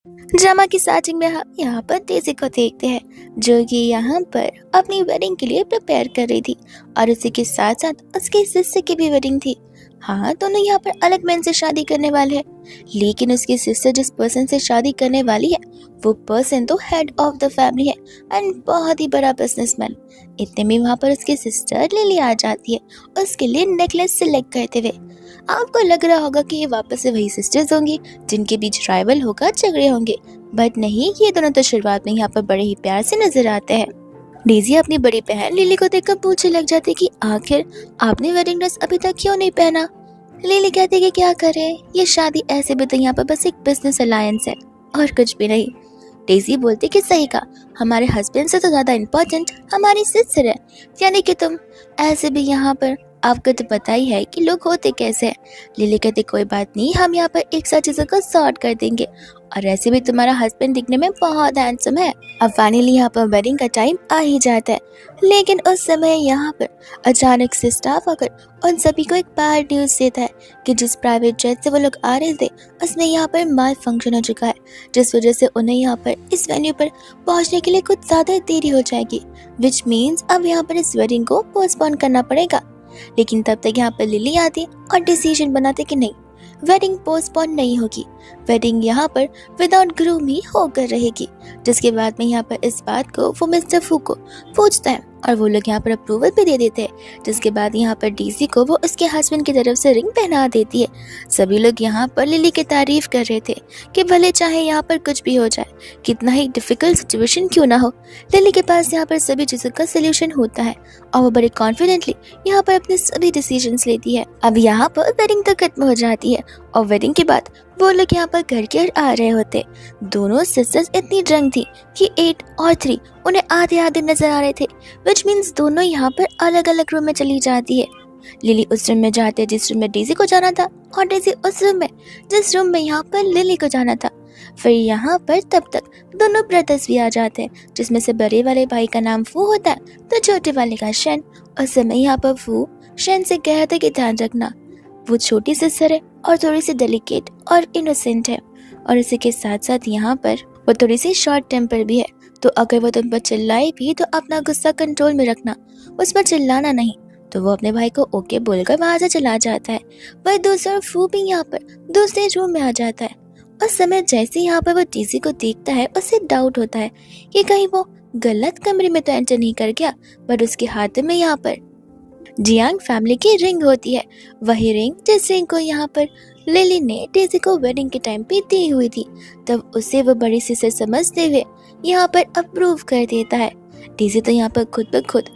Drama की starting में हम यहाँ पर डेज़ी को देखते हैं जो कि यहाँ पर अपनी वेडिंग के लिए प्रिपेयर कर रही थी और उसी के साथ साथ उसके सिस्टर की भी वेडिंग थी। हाँ, दोनों यहाँ पर अलग मैन से शादी करने वाले हैं, लेकिन उसकी सिस्टर जिस पर्सन से शादी करने वाली है वो पर्सन तो हेड ऑफ द फैमिली है एंड बहुत ही बड़ा बिजनेसमैन। इतने में वहाँ पर उसकी सिस्टर लिली आ जाती है उसके लिए नेकलेस सिलेक्ट करते हुए। आपको लग रहा होगा कि ये वापस से वही सिस्टर्स होंगी जिनके बीच राइवल होगा, झगड़े होंगे, बट नहीं, ये दोनों तो शुरुआत में यहाँ पर बड़े ही प्यार से नजर आते हैं। डेज़ी अपनी बड़ी बहन लिली को देखकर पूछने लग जाती कि आखिर आपने वेडिंग ड्रेस अभी तक क्यों नहीं पहना। लिली कहती कि क्या करें, ये शादी ऐसे भी तो यहाँ पर बस एक बिजनेस अलायंस है और कुछ भी नहीं। डेज़ी बोलती कि सही कहा, हमारे हस्बैंड से तो ज्यादा इम्पोर्टेंट हमारी सिस्टर है, यानी कि तुम। ऐसे भी यहाँ पर आपको तो पता ही है कि लोग होते कैसे हैं। लिली कहती कोई बात नहीं, हम यहाँ पर एक साथ चीजों को सॉर्ट कर देंगे, और ऐसे भी तुम्हारा हस्बैंड दिखने में बहुत हैंडसम है। अब फाइनली यहाँ पर वेडिंग का टाइम आ ही जाता है, लेकिन उस समय यहाँ पर अचानक से स्टाफ आकर उन सभी को एक बैड न्यूज देता है कि जिस प्राइवेट जेट से वो लोग आ रहे थे उसमें यहाँ पर माल फंक्शन हो चुका है, जिस वजह से उन्हें यहाँ पर इस वेन्यू पर पहुंचने के लिए कुछ ज्यादा देरी हो जाएगी, विच मीन्स अब यहाँ पर इस वेडिंग को पोस्टपोन करना पड़ेगा। लेकिन तब तक यहाँ पर लिली आती और डिसीजन बनाते कि नहीं, वेडिंग पोस्टपोन नहीं होगी, वेडिंग यहाँ पर विदाउट ग्रूम ही होकर रहेगी। जिसके बाद में यहाँ पर इस बात को वो मिस्टर फू को पूछता है और वो लोग यहाँ पर अप्रूवल भी दे देते हैं। जिसके बाद यहाँ पर डेज़ी को वो उसके हस्बैंड की तरफ से रिंग पहना देती है। सभी लोग यहाँ पर लिली की तारीफ कर रहे थे कि भले चाहे यहाँ पर कुछ भी हो जाए, कितना ही डिफिकल्ट सिचुएशन क्यों ना हो, लिली के पास यहाँ पर सभी चीजों का सोल्यूशन होता है और वो बड़े कॉन्फिडेंटली यहाँ पर अपने सभी डिसीजंस लेती है। अब यहाँ पर वेडिंग तो खत्म हो जाती है और वेडिंग के बाद वो लोग यहाँ पर घर के आ रहे होते। दोनों सिस्टर्स इतनी ड्रंक थी कि 8 और 3 उन्हें आधे आधे नजर आ रहे थे, विच मीन्स दोनों यहाँ पर अलग अलग रूम में चली जाती है। लिली उस रूम में जाते जिस रूम में डेज़ी को जाना था और डेज़ी उस रूम में जिस रूम में यहाँ पर लिली को जाना था। फिर यहाँ पर तब तक दोनों ब्रदर्स भी आ जाते हैं, जिसमें से बड़े वाले भाई का नाम फू होता है तो छोटे वाले का शेन। उस समय यहाँ पर फू शेन से कहता है कि ध्यान रखना, वो छोटी सिस्टर है और थोड़ी सी डेलिकेट और इनोसेंट है, और इसी के साथ साथ यहाँ पर वो थोड़ी सी शॉर्ट टेम्पर भी है, तो अगर वो तुम पर चिल्लाए भी तो अपना गुस्सा कंट्रोल में रखना, उस पर चिल्लाना नहीं। तो वो अपने भाई को ओके बोलकर वहां से चला जाता है। वह दूसरा फू भी यहाँ पर दूसरे रूम में आ जाता है। उस समय जैसे यहाँ पर वो डेज़ी को देखता है उसे डाउट होता है कि कहीं वो गलत कमरे में तो एंटर नहीं कर गया, पर उसके हाथ में यहाँ पर जियांग फैमिली की रिंग होती है, वही रिंग जिस रिंग को यहाँ पर लिली ने डेज़ी को वेडिंग के टाइम पे दी हुई थी। तब उसे वो बड़ी सिस्टर समझते हुए यहाँ पर अप्रूव कर देता है। डेज़ी तो यहाँ पर खुद ब खुद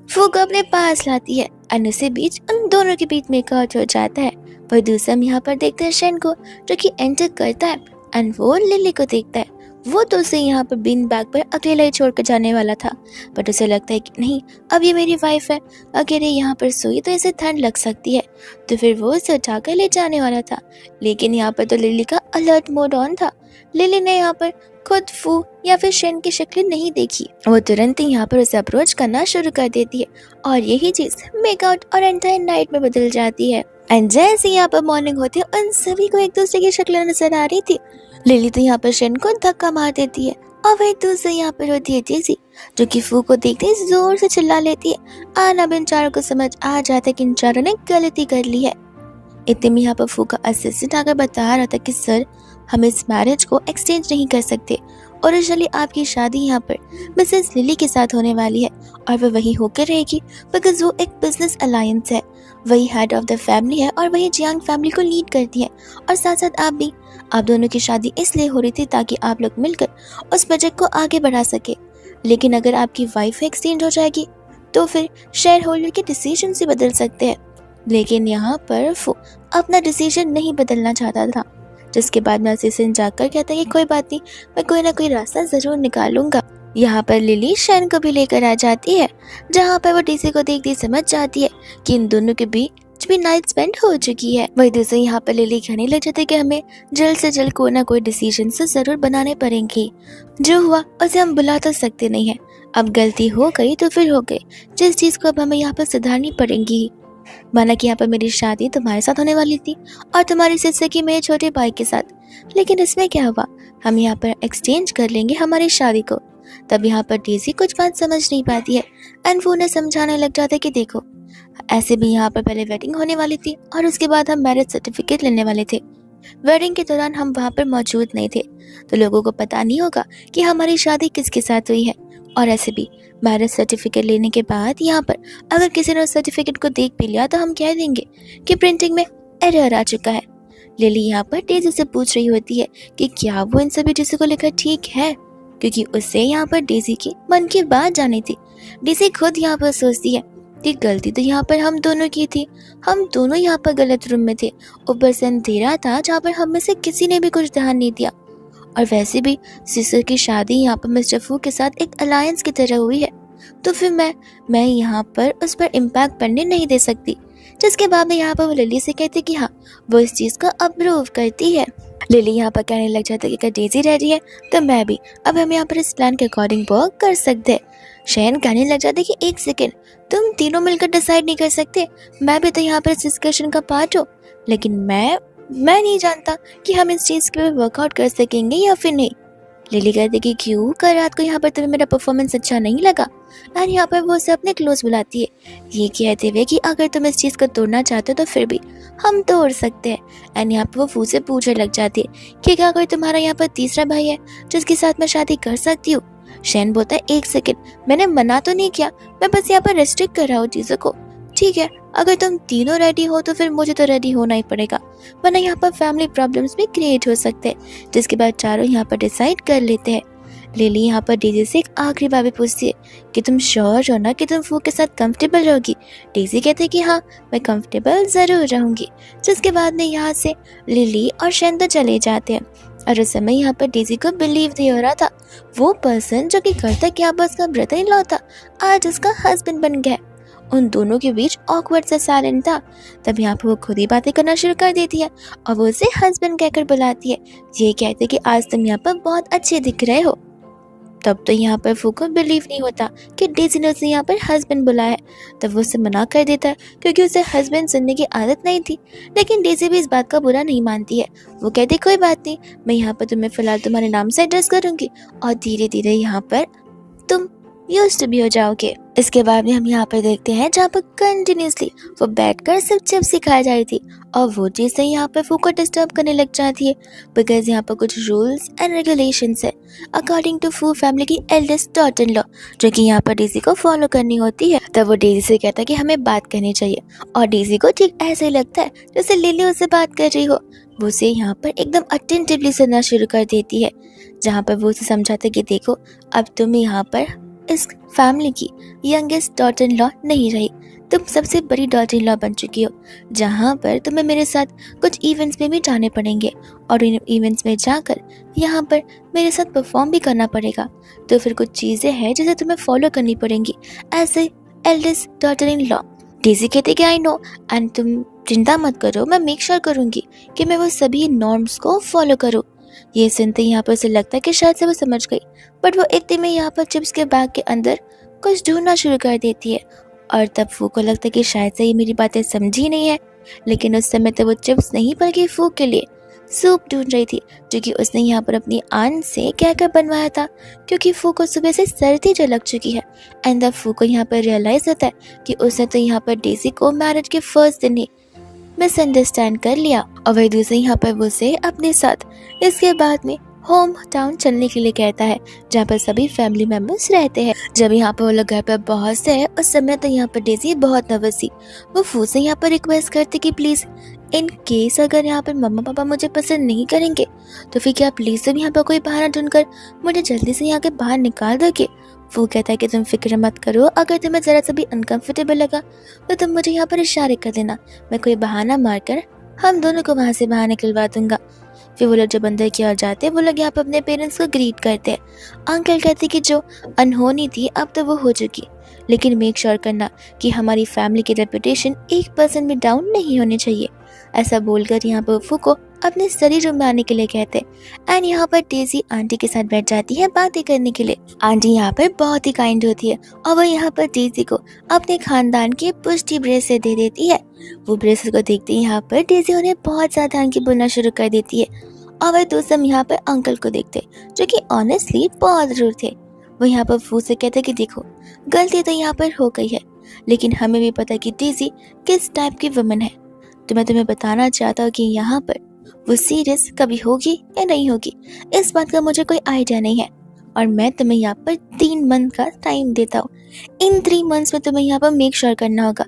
फू को अपने पास लाती है और उसी बीच उन दोनों के बीच मेकआउट हो जाता है। वह दूसरा यहाँ पर देखते हैं शेन को जो कि एंटर करता है एंड वो लिली को देखता है। वो तो उसे यहाँ पर बीन बैग पर अकेला ही छोड़कर जाने वाला था, बट उसे लगता है कि नहीं, अब ये मेरी वाइफ है, अगर ये यहाँ पर सोई तो इसे ठंड लग सकती है, तो फिर वो उसे उठाकर ले जाने वाला था। लेकिन यहाँ पर तो लिली का अलर्ट मोड ऑन था। लिली ने यहाँ पर खुद फू या फिर शेन की शक्ल नहीं देखी, वो तुरंत ही यहाँ पर उसे अप्रोच करना शुरू कर देती है और यही चीज मेकआउट और एंटायर नाइट में बदल जाती है। एंड जैसे यहाँ पर मॉर्निंग होती है उन सभी को एक दूसरे की शक्ल नजर आ रही थी। लिली तो यहाँ पर शेन को धक्का मार देती है और वही दूसरे यहाँ पर होती है डेज़ी जो कि फू को देखते ही जोर से चिल्ला लेती है। आना इन चारों को समझ आ जाता है कि इन चारों ने गलती कर ली है। इतने में यहाँ पर फू का असिस्टेंट आकर बता रहा था कि सर, हम इस मैरिज को एक्सचेंज नहीं कर सकते, ओरिजिनली आपकी शादी यहाँ पर मिसेस लिली के साथ होने वाली है और वह वही होकर रहेगी बिकॉज वो एक बिजनेस अलायंस है, वही हेड ऑफ द फैमिली है और वही जियांग फैमिली को लीड करती है, और साथ साथ आप भी। आप दोनों की शादी इसलिए हो रही थी ताकि आप लोग मिलकर उस प्रोजेक्ट को आगे बढ़ा सके, लेकिन अगर आपकी वाइफ एक्सचेंज हो जाएगी तो फिर शेयर होल्डर के डिसीजन से बदल सकते हैं। लेकिन यहाँ पर वो अपना डिसीजन नहीं बदलना चाहता था, जिसके बाद में असिस्टेंट जाकर कहता है कि कोई बात नहीं, मैं कोई ना कोई रास्ता जरूर निकालूंगा। यहाँ पर लिली शेन को भी लेकर आ जाती है, जहाँ पर वो डेज़ी को देखती समझ जाती है कि इन दोनों के बीच भी नाइट स्पेंड हो चुकी है। वही दूसरे यहाँ पर लिली कहने लग जाती है कि हमें जल्द से जल्द कोई ना कोई डिसीजन से जरूर बनाने पड़ेंगे, जो हुआ उसे हम बुला तो सकते नहीं है, अब गलती हो गई तो फिर हो गई, जिस चीज को अब हमें यहाँ पर सुधारनी पड़ेगी। जो हुआ उसे हम बुला तो सकते नहीं है, अब गलती हो गई तो फिर हो गई, जिस चीज को अब हमें यहाँ पर सुधारनी पड़ेगी। माना कि यहाँ पर मेरी शादी तुम्हारे साथ होने वाली थी और तुम्हारी सिस्टर की मेरे छोटे भाई के साथ। लेकिन इसमें क्या हुआ, हम यहाँ पर एक्सचेंज कर लेंगे हमारी शादी को। तब यहाँ पर डेज़ी कुछ बात समझ नहीं पाती है एंड वो उन्हें समझाने लग जाता है कि देखो, ऐसे भी यहाँ पर पहले वेडिंग होने वाली थी और उसके बाद हम मैरिज सर्टिफिकेट लेने वाले थे। वेडिंग के दौरान हम वहाँ पर मौजूद नहीं थे, तो लोगों को पता नहीं होगा कि हमारी शादी किसके साथ हुई है। और ऐसे भी मैरिज सर्टिफिकेट लेने के बाद यहाँ पर अगर किसी ने उस सर्टिफिकेट को देख भी लिया तो हम कह देंगे कि प्रिंटिंग में एरर आ चुका है। लिली यहाँ पर डेज़ी से पूछ रही होती है कि क्या वो इन सभी चीज़ों को लेकर ठीक है, क्योंकि उससे यहाँ पर डेज़ी की मन की बात जानी थी। डेज़ी खुद यहाँ पर सोचती है कि गलती तो यहाँ पर हम दोनों की थी, हम दोनों यहाँ पर गलत रूम में थे, ऊपर से अंधेरा था जहाँ पर हम में से किसी ने भी कुछ ध्यान नहीं दिया। और वैसे भी सिस्टर की शादी यहाँ पर मिस्टर फू के साथ एक अलायंस की तरह हुई है, तो फिर मैं यहाँ पर उस पर इम्पैक्ट पड़ने नहीं दे सकती। जिसके बाद में यहाँ पर वो लिली से कहती कि हाँ, वो इस चीज़ को अप्रूव करती है। लिली यहाँ पर कहने लग जाती है कि अगर डेज़ी रेडी है तो मैं भी, अब हम यहाँ पर इस प्लान के अकॉर्डिंग वर्क कर सकते हैं। शैन कहने लग जाते कि एक सेकेंड, तुम तीनों मिलकर डिसाइड नहीं कर सकते? मैं भी तो यहाँ पर इस डिस्कशन का पार्ट हूँ, लेकिन मैं नहीं जानता कि हम इस चीज़ के वर्कआउट कर सकेंगे या फिर नहीं। लिली कहती कि क्यों, कल रात को यहाँ पर तुम्हें मेरा परफॉर्मेंस अच्छा नहीं लगा? और यहाँ पर वो उसे अपने क्लोज बुलाती है, ये कहते हुए कि अगर तुम इस चीज़ को तोड़ना चाहते हो तो फिर भी हम तोड़ सकते हैं। एंड यहाँ पर वो फू से पूछने लग जाती है कि क्या अगर तुम्हारा यहाँ पर तीसरा भाई है जिसके साथ मैं शादी कर सकती हूँ? शैन बोलता है एक सेकेंड, मैंने मना तो नहीं किया, मैं बस यहाँ पर रेस्ट्रिक्ट कर रहा हूँ चीज़ों को। ठीक है, अगर तुम तीनों रेडी हो तो फिर मुझे तो रेडी होना ही पड़ेगा, वरना यहाँ पर फैमिली प्रॉब्लम्स भी क्रिएट हो सकते हैं। जिसके बाद चारों यहाँ पर डिसाइड कर लेते हैं। लिली यहाँ पर डेज़ी से एक आखिरी बार भी पूछती है कि तुम श्योर हो ना कि तुम फू के साथ कंफर्टेबल रहोगी? डेज़ी कहते हैं कि हाँ, मैं कंफर्टेबल ज़रूर रहूँगी। जिसके बाद में यहाँ से लिली और शैन तो चले जाते हैं। और उस समय यहाँ पर डेज़ी को बिलीव नहीं हो रहा था, वो पर्सन जो कि कल तक यहाँ पर उसका ब्रदर इन लॉ था आज उसका हस्बैंड बन गया। उन दोनों के बीच ऑकवर्ड सा साइलेंट था। तब यहाँ पर वो खुद ही बातें करना शुरू कर देती है और वो उसे हस्बैंड कहकर बुलाती है। ये कहते कि आज तुम यहाँ पर बहुत अच्छे दिख रहे हो। तब तो यहाँ पर फू को बिलीव नहीं होता कि डेज़ी ने उसे यहाँ पर हस्बैंड बुलाया है। तब वो उसे मना कर देता है क्योंकि उसे हस्बैंड सुनने की आदत नहीं थी। लेकिन डेज़ी भी इस बात का बुरा नहीं मानती है। वो कहती कोई बात नहीं, मैं यहाँ पर तुम्हें फ़िलहाल तुम्हारे नाम से एड्रेस करूँगी और धीरे धीरे यहाँ पर तुम यूज्ड भी हो जाओगे। इसके बाद में हम यहाँ पर देखते हैं जहाँ पर कंटिन्यूसली वो बैठकर सिर्फ चिप्स खाई जा रही थी और वो चीज़ें यहाँ पर फू को डिस्टर्ब करने लग जाती है, बिकॉज यहाँ पर कुछ रूल्स एंड रेगुलेशंस है अकॉर्डिंग टू फू फैमिली की एल्डेस्ट डॉटर इन लॉ, जो कि यहाँ पर डेज़ी को फॉलो करनी होती है। तब वो डेज़ी से कहता है कि हमें बात करनी चाहिए और डेज़ी को ठीक ऐसे ही लगता है जैसे लिली उससे बात कर रही हो। वो उसे यहाँ पर एकदम अटेंटिवली सुनना शुरू कर देती है, जहाँ पर वो उसे समझाते कि देखो, अब तुम यहाँ पर इस फैमिली की यंगेस्ट डॉटर इन लॉ नहीं रही, तुम सबसे बड़ी डॉटर इन लॉ बन चुकी हो, जहाँ पर तुम्हें मेरे साथ कुछ इवेंट्स में भी जाने पड़ेंगे और इन इवेंट्स में जाकर यहाँ पर मेरे साथ परफॉर्म भी करना पड़ेगा। तो फिर कुछ चीज़ें हैं जिसे तुम्हें फॉलो करनी पड़ेंगी as a eldest daughter in law. Daisy कहती कि आई नो, एंड तुम चिंता मत करो, मैं मेक श्योर करूँगी कि मैं वो सभी नॉर्म्स को फॉलो करूँ। ये सुनते ही यहाँ पर उसे लगता है कि शायद से वो समझ गई, बट वो इतने में यहाँ पर चिप्स के बैग के अंदर कुछ ढूंढना शुरू कर देती है। और तब फू को लगता है कि शायद से ये मेरी बातें समझी नहीं है, लेकिन उस समय तो वो चिप्स नहीं बल्कि फू के लिए सूप ढूंढ रही थी, जो कि उसने यहाँ पर अपनी आंट से कहकर बनवाया था, क्योंकि फू को सुबह से सर्दी जो लग चुकी है। एंड तब फू को यहाँ पर रियलाइज होता है कि उसने तो यहाँ पर डेज़ी को मैरिज के फर्स्ट दिन ही मिसअंडरस्टैंड कर लिया और वही दूसरे यहाँ पर वो उसे अपने साथ इसके बाद में होम टाउन चलने के लिए कहता है, जहाँ पर सभी फैमिली मेंबर्स रहते हैं। जब यहाँ पर वो लोग घर पर बहुत से है उस समय तो यहाँ पर डेज़ी बहुत नर्वस थी। वो फू से यहाँ पर रिक्वेस्ट करती कि प्लीज़ इन केस अगर यहाँ पर मम्मा पापा मुझे पसंद नहीं करेंगे तो फिर क्या प्लीज़ तुम यहाँ पर कोई बहाना ढूंढकर मुझे जल्दी से यहाँ के बाहर निकाल दोगे। वो कहता है कि तुम फिक्र मत करो, अगर तुम्हें ज़रा सा भी अनकंफर्टेबल लगा तो तुम मुझे यहाँ पर इशारे कर देना, मैं कोई बहाना मारकर हम दोनों को वहाँ से बाहर निकलवा दूंगा। फिर वो लोग जब अंदर की ओर जाते हैं वो लोग यहाँ पर अपने पेरेंट्स को ग्रीट करते हैं। अंकल कहते कि जो अनहोनी थी अब तो वो हो चुकी, लेकिन मेक श्योर करना कि हमारी फैमिली की रेपुटेशन 1% भी डाउन नहीं होनी चाहिए। ऐसा बोलकर यहाँ पर फू को अपने स्टडी रूम में आने के लिए कहते हैं। एंड यहाँ पर डेजी आंटी के साथ बैठ जाती है बातें करने के लिए। आंटी यहाँ पर बहुत ही काइंड होती है और वो यहाँ पर डेजी को अपने खानदान के पुष्टि ब्रेसलेट दे देती है। वो ब्रेसलेट को देखते ही यहाँ पर डेजी उन्हें बहुत ज्यादा आंकी बोलना शुरू कर देती है। और वह दोस्त हम यहाँ पर अंकल को देखते जो कि ऑनेस्टली बहुत रूड थे। वो यहाँ पर फू से कहते कि देखो गलती तो यहाँ पर हो गई है, लेकिन हमें भी पता कि डेजी किस टाइप की वुमन है। तो मैं तुम्हें बताना चाहता हूँ कि यहाँ पर वो सीरियस कभी होगी या नहीं होगी, इस बात का मुझे कोई आइडिया नहीं है। और मैं तुम्हें यहाँ पर 3 मंथ का टाइम देता हूँ। इन 3 मंथ्स में तुम्हें यहाँ पर मेक श्योर करना होगा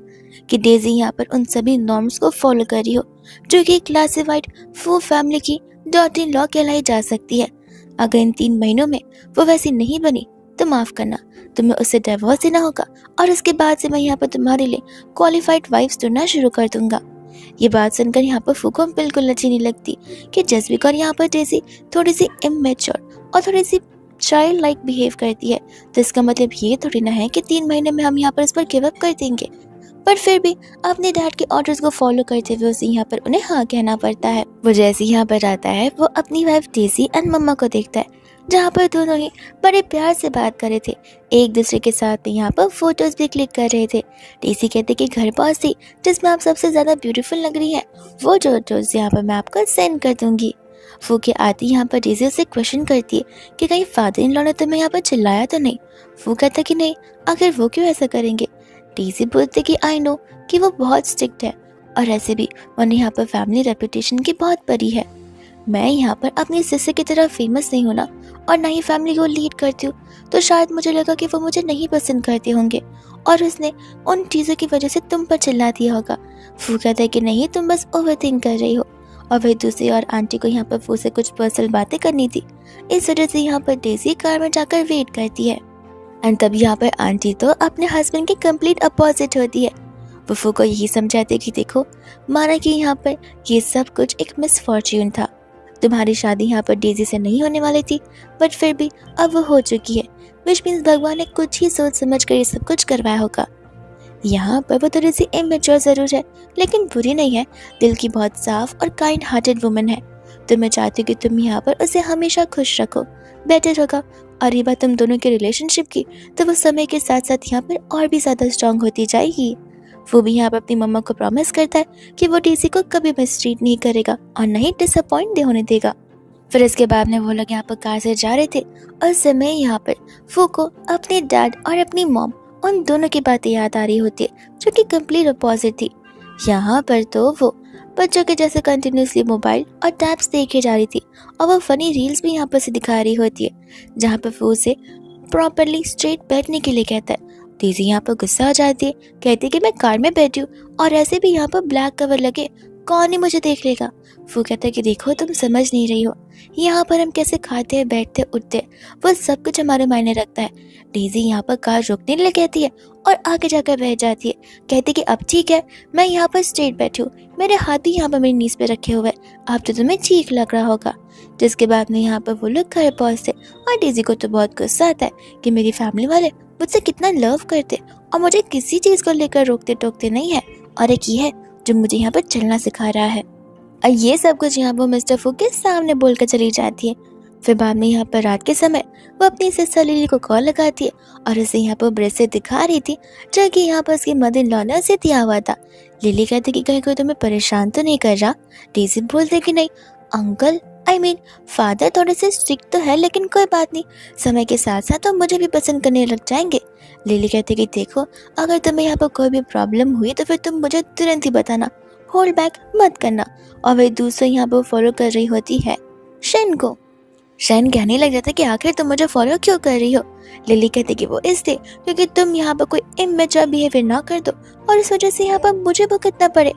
कि डेजी यहाँ पर उन सभी नॉर्म्स को फॉलो कर रही हो जो कि क्लासिफाइड फू फैमिली की डॉटर इन लॉ कहलाई जा सकती है। अगर इन 3 महीनों में वो वैसी नहीं बनी तो माफ करना, तुम्हें उससे डिवोर्स देना होगा और उसके बाद से मैं यहाँ पर तुम्हारे लिए क्वालिफाइड वाइफ्स ढूंढना शुरू कर दूंगा। ये बात सुनकर यहाँ पर फू को बिल्कुल अच्छी नहीं लगती कि जस्ट बिकॉज यहाँ पर डेजी थोड़ी सी इमेच्योर और थोड़ी सी चाइल्ड लाइक बिहेव करती है तो इसका मतलब ये थोड़ी ना है कि 3 महीने में हम यहाँ पर इस पर गिव अप कर देंगे। पर फिर भी अपने डैड के ऑर्डर्स को फॉलो करते हुए उसे यहाँ पर उन्हें हाँ कहना पड़ता है। वो जैसे यहाँ पर आता है वो अपनी वाइफ डेजी एंड मम्मा को देखता है जहाँ पर दोनों ही बड़े प्यार से बात कर रहे थे, एक दूसरे के साथ में यहाँ पर फोटोज भी क्लिक कर रहे थे। डेजी कहते कि घर पहुँचती जिसमें आप सबसे ज्यादा ब्यूटीफुल लग रही है वो फोटोज यहाँ पर मैं आपको सेंड कर दूंगी। फू के आती यहाँ पर डेजी उसे क्वेश्चन करती है कि कहीं फादर इन लॉ ने तुम्हें यहाँ पर चिल्लाया तो नहीं। फू कहता कि नहीं, आखिर वो क्यों ऐसा करेंगे। डेजी बोलते कि आई नो कि वो बहुत स्ट्रिक्ट है और ऐसे भी उन्हें यहाँ पर फैमिली रेपुटेशन की बहुत बड़ी है। मैं यहाँ पर अपनी सिस्टर की तरह फेमस नहीं होना और ना ही फैमिली को लीड करती हूँ, तो शायद मुझे लगा कि वो मुझे नहीं पसंद करते होंगे और उसने उन चीज़ों की वजह से तुम पर चिल्ला दिया होगा। फू कहता है कि नहीं, तुम बस ओवरथिंक कर रही हो। और वह दूसरी और आंटी को यहाँ पर फू से कुछ पर्सनल बातें करनी थी, इस वजह से यहाँ पर डेजी कार में जाकर वेट करती है। एंड तब यहाँ पर आंटी तो अपने हस्बैंड के कंप्लीट अपोजिट होती है। वो फू को यही समझाते कि देखो माना कि यहाँ पर ये सब कुछ एक मिसफॉर्च्यून था, तुम्हारी शादी यहाँ पर डेजी से नहीं होने वाली थी बट फिर भी अब वो हो चुकी है, विच मीन्स भगवान ने कुछ ही सोच समझ कर ये सब कुछ करवाया होगा। यहाँ पर वो थोड़ी सी इमेच्योर जरूर है लेकिन बुरी नहीं है, दिल की बहुत साफ और काइंड हार्टेड वुमन है। तो मैं चाहती हूँ कि तुम यहाँ पर उसे हमेशा खुश रखो, बेटर होगा। और ये बात तुम दोनों के रिलेशनशिप की तो वो समय के साथ साथ यहाँ पर और भी ज्यादा स्ट्रांग होती जाएगी। वो भी यहाँ पर अपनी मम्मा को प्रॉमिस करता है कि वो डेजी को कभी मिसट्रीट नहीं करेगा और नहीं डिसअपॉइंट होने देगा। फिर इसके बाद में वो लोग यहाँ पर कार से जा रहे थे और उस समय यहाँ पर फू को अपने डैड और अपनी मॉम उन दोनों की बातें याद आ रही होती है जो कि कंप्लीट अपोजिट थी। यहाँ पर तो वो बच्चों के जैसे कंटिन्यूसली मोबाइल और टैब्स देखे जा रही थी और वो फनी रील्स भी यहाँ पर से दिखा रही होती है जहाँ पर फू से प्रॉपरली स्ट्रेट बैठने के लिए कहता है। डेजी यहाँ पर गुस्सा हो जाती है, कहती है कि मैं कार में बैठी हूँ और ऐसे भी यहाँ पर ब्लैक कवर लगे, कौन ही मुझे देख लेगा। वो कहता है कि देखो तुम समझ नहीं रही हो, यहाँ पर हम कैसे खाते हैं, बैठते उठते वो सब कुछ हमारे मायने रखता है। डेजी यहाँ पर कार रोकने लिए कहती है और आगे जाकर बैठ जाती है, कहती है कि अब ठीक है, मैं यहाँ पर स्ट्रेट बैठी हूँ, मेरे हाथ ही यहाँ पर मेरी नीज पे रखे हुए, अब तो तुम्हें ठीक लग रहा होगा। जिसके बाद में यहाँ पर वो लोग घर पहुँचते और डेजी को तो बहुत गुस्सा आता है कि मेरी फैमिली वाले मुझसे कितना लव करते और मुझे किसी चीज को लेकर रोकते टोकते नहीं है, और एक ये है जो मुझे यहाँ पर चलना सिखा रहा है। और ये सब कुछ यहाँ पर मिस्टर फू के सामने बोलकर चली जाती है। फिर बाद में यहाँ पर रात के समय वो अपनी सिस्टर लिली को कॉल लगाती है और उसे यहाँ पर ब्रेसलेट दिखा रही थी जो कि यहाँ पर उसकी मदर इन लॉ ने उसे दिया हुआ था। लिली कहती कि कहीं कोई तुम्हें परेशान तो नहीं कर रहा। डेजी बोलते कि नहीं अंकल, आई मीन फादर थोड़े से स्ट्रिक्ट तो है लेकिन कोई बात नहीं, समय के साथ साथ तो मुझे भी पसंद करने लग जाएंगे। लिली कहती कि देखो अगर तुम्हें यहाँ पर कोई भी प्रॉब्लम हुई तो फिर तुम मुझे तुरंत ही बताना, होल्ड बैक मत करना। और वही दूसरा यहाँ पर फॉलो कर रही होती है शेन को। शेन कहने लग जाता है कि आखिर तुम मुझे फॉलो क्यों कर रही हो। लिली कहती कि वो इसलिए क्योंकि तुम यहाँ पर कोई इमेच्योर बिहेवियर ना कर दो और इस वजह से यहाँ पर मुझे भुगतना पड़े।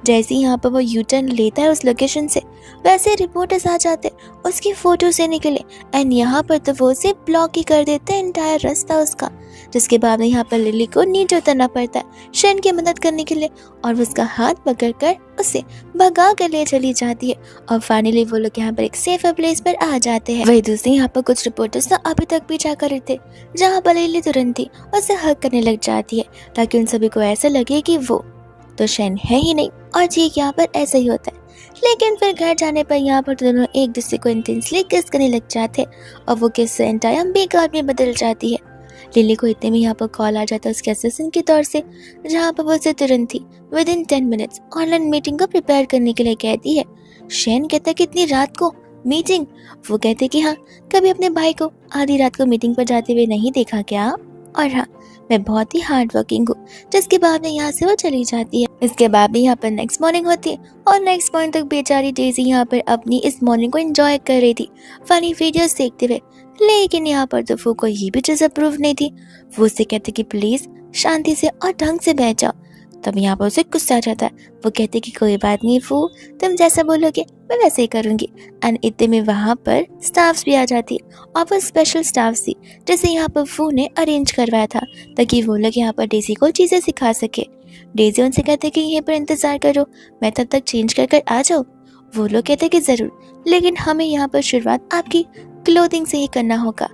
जैसे ही यहाँ पर वो यू टर्न लेता है उस लोकेशन से वैसे रिपोर्टर्स आ जाते उसकी फोटोज लेने के लिए एंड यहाँ पर तो वो उसे ब्लॉक ही कर देते हैं एंटायर रास्ता उसका। जिसके बाद में यहाँ पर लिली को नीचे उतरना पड़ता है शेन की मदद करने के लिए और उसका हाथ पकड़कर उसे भगा कर ले चली जाती है और फाइनली वो लोग यहाँ पर एक सेफर प्लेस पर आ जाते हैं। वही दूसरी यहाँ पर कुछ रिपोर्टर्स ना अभी तक पीछा कर रहे थे जहाँ पर लिली तुरंत ही उसे हक करने लग जाती है ताकि उन सभी को ऐसा लगे कि वो तो शेन है ही नहीं और ठीक यहाँ पर ऐसा ही होता है। लेकिन फिर घर जाने पर यहाँ पर दोनों एक दूसरे को इंटेंसली किस करने लग जाते और वो किस से एंटायर बेकार में बदल जाती है। लिली को इतने में यहाँ पर कॉल आ जाता है उसके असिस्टेंट की तौर से, जहाँ पर वो उसे तुरंत ही with in 10 minutes online meeting को प्रिपेयर करने के लिए कहती है। शेन कहता है कि इतनी रात को मीटिंग? वो कहते कि हाँ, कभी अपने भाई को आधी रात को मीटिंग पर जाते हुए नहीं देखा क्या? और हाँ, मैं बहुत ही हार्ड वर्किंग हूँ। जिसके बाद में यहाँ से वो चली जाती है। इसके बाद भी यहाँ पर नेक्स्ट मॉर्निंग होती है और नेक्स्ट मॉर्निंग तक बेचारी डेजी यहाँ पर अपनी इस मॉर्निंग को एंजॉय कर रही थी फनी वीडियोस देखते हुए। लेकिन यहाँ पर तो फू को ये भी चीज अप्रूव नहीं थी। वो उससे कहते कि प्लीज शांति से और ढंग से बैठ जाओ। तब यहाँ पर उसे गुस्सा आ जाता है। वो कहते कि कोई बात नहीं फू, तुम जैसा बोलोगे मैं वैसे ही करूंगी। एंड इतने में वहाँ पर स्टाफ्स भी आ जाती है और वो स्पेशल स्टाफ्स थी जैसे यहाँ पर फू ने अरेंज करवाया था ताकि वो लोग यहाँ पर डेजी को चीजें सिखा सके। डेजी उनसे कहते कि यहीं पर इंतजार करो, मैं तब तक चेंज कर आ जाऊँ। वो लोग कहते कि जरूर, लेकिन हमें यहाँ पर शुरुआत आपकी क्लोथिंग से ही करना होगा।